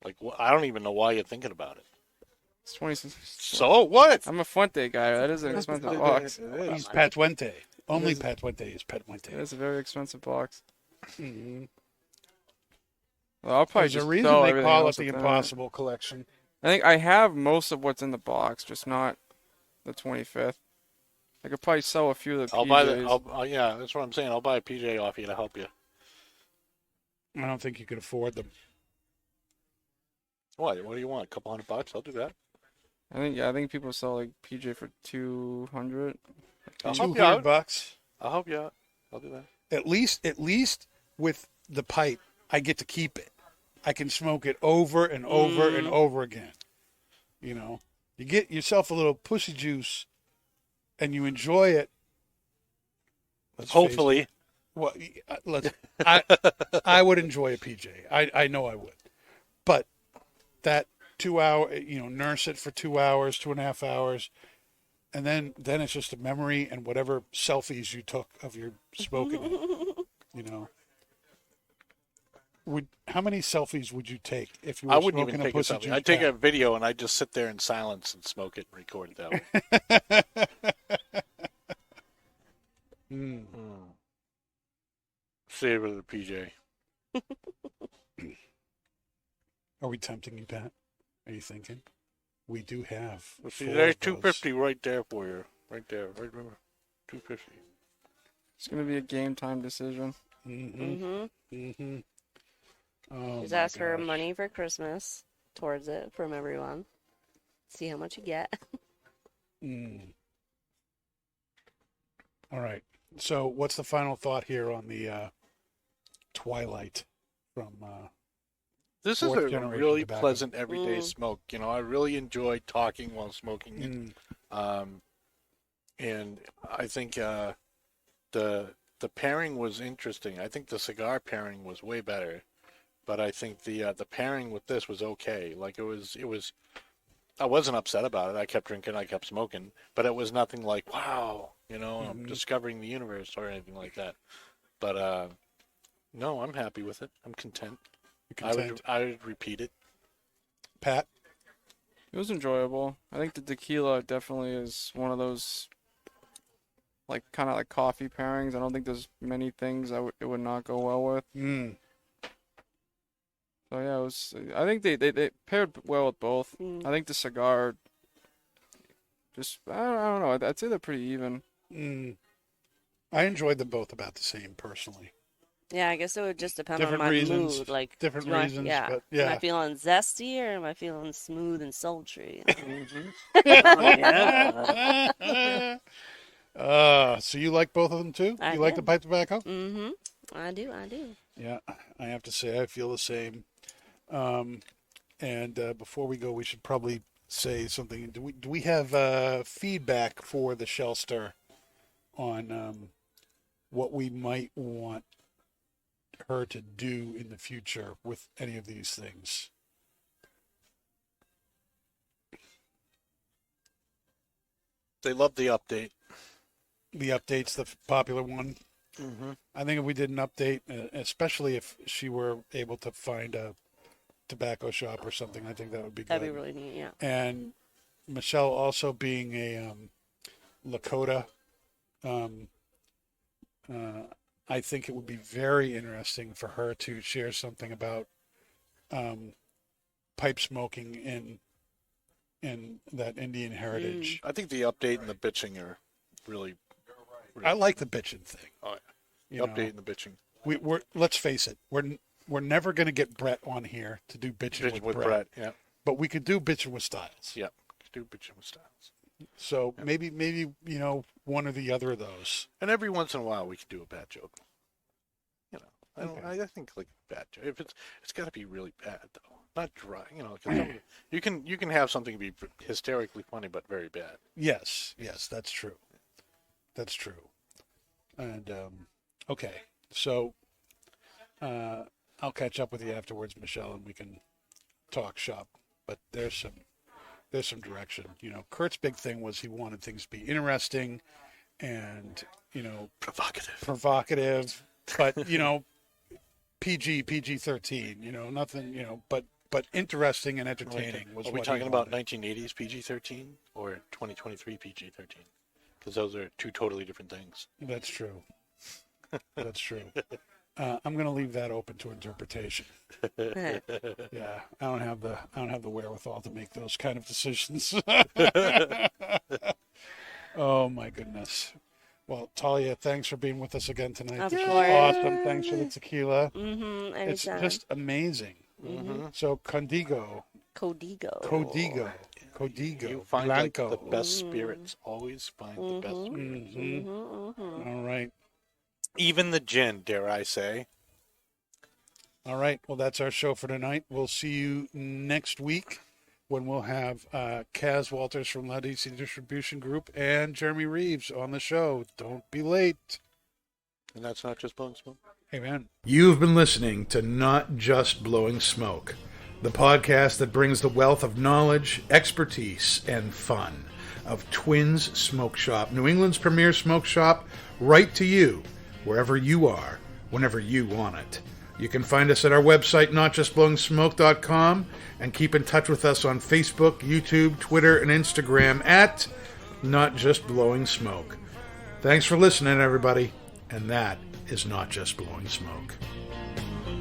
Like, I don't even know why you're thinking about it. It's 26. So what? I'm a Fuente guy. That is an expensive box. He's Pat Fuente. Only Pat Fuente is Pat Fuente. It's a very expensive box. Mhm. Well, I'll probably There's a just reason sell they everything call it else the at that. Impossible Collection. I think I have most of what's in the box, just not the 25th. I could probably sell a few of the I'll PJs. buy the. Yeah, that's what I'm saying. I'll buy a PJ off you to help you. I don't think you could afford them. What? What do you want? A couple $100? I'll do that. I think people sell like PJ for 200. I'll help you $200 out. bucks. I'll help you out. I'll do that. At least with the pipe, I get to keep it. I can smoke it over and over and over again. You get yourself a little pussy juice, and you enjoy it Let's face Hopefully. Well, I would enjoy a PJ. I know I would, but that 2 hour, nurse it for 2 hours, 2.5 hours, and then it's just a memory and whatever selfies you took of your smoking. How many selfies would you take if you were I wouldn't smoking even a take a pussy selfie. juice I'd take a pack? video and I'd just sit there in silence and smoke it and record it that way. Save it to the PJ. Are we tempting you, Pat? Are you thinking? We do have. Well, see, 4 there's of those. 250 right there for you. Right there. Right, remember? 250. It's gonna be a game time decision. Oh, Just my ask for gosh. money for Christmas towards it from everyone. See how much you get. All right. So, what's the final thought here on the Twilight from? This is Fourth a generation really tobacco. pleasant everyday smoke. I really enjoy talking while smoking it. And I think the pairing was interesting. I think the cigar pairing was way better, but I think the pairing with this was okay. Like it was. I wasn't upset about it. I kept drinking. I kept smoking, but it was nothing like wow. I'm discovering the universe or anything like that. But no, I'm happy with it. I'm content. I would repeat it. Pat. It was enjoyable. I think the tequila definitely is one of those, like, kind of like coffee pairings. I don't think there's many things it would not go well with. So yeah, it was. I think they paired well with both. I think the cigar, just I don't know. I'd say they're pretty even. I enjoyed them both about the same, personally. Yeah, I guess it would just depend Different on my reasons, mood. Like different do I- reasons, yeah. but Am yeah. I feeling zesty or am I feeling smooth and sultry? So you like both of them too? I You like do. the pipe tobacco? Mm-hmm. I do. Yeah, I have to say I feel the same. And before we go, we should probably say something. Do we have feedback for the Shellster on what we might want her to do in the future with any of these things? They love the update. The update's the popular one. Mm-hmm. I think if we did an update, especially if she were able to find a tobacco shop or something, I think that would be good. That'd be really neat. Yeah. And Michelle also being a Lakota, I think it would be very interesting for her to share something about pipe smoking in that Indian heritage. I think the update and the bitching are really. I like the bitching thing. Oh, yeah. You Update know, and the bitching. we're let's face it, we're never going to get Brett on here to do bitching Bitching with with Brett, yeah. but we could do bitching with Styles. Yeah. Do bitching with styles. So maybe one or the other of those. And every once in a while we can do a bad joke. I think like bad joke. If it's got to be really bad though, not dry. 'Cause you can have something be hysterically funny but very bad. Yes, that's true. That's true. And okay, so I'll catch up with you afterwards, Michelle, and we can talk shop. But there's some direction. Kurt's big thing was he wanted things to be interesting and provocative, but PG-13. Nothing. But interesting and entertaining was. Are we what talking he about wanted. 1980s PG-13 or 2023 PG-13? Because those are two totally different things. That's true. That's true. I'm going to leave that open to interpretation. Yeah, I don't have the wherewithal to make those kind of decisions. Oh my goodness. Well, Talia, thanks for being with us again tonight. Of This was course. awesome. Thanks for the tequila. Mm-hmm. It's Anytime. just amazing. So Codigo Codigo. You find like, Blanco. the best spirits. Always find the best spirits. All right. Even the gin, dare I say. All right. Well, that's our show for tonight. We'll see you next week when we'll have Kaz Walters from Loud DC Distribution Group and Jeremy Reeves on the show. Don't be late. And that's not just blowing smoke. Amen. You've been listening to Not Just Blowing Smoke, the podcast that brings the wealth of knowledge, expertise, and fun of Twins Smoke Shop, New England's premier smoke shop, right to you, wherever you are, whenever you want it. You can find us at our website, notjustblowingsmoke.com, and keep in touch with us on Facebook, YouTube, Twitter, and Instagram at Not Just Blowing Smoke. Thanks for listening, everybody. And that is Not Just Blowing Smoke.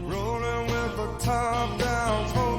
Rolling with the top down.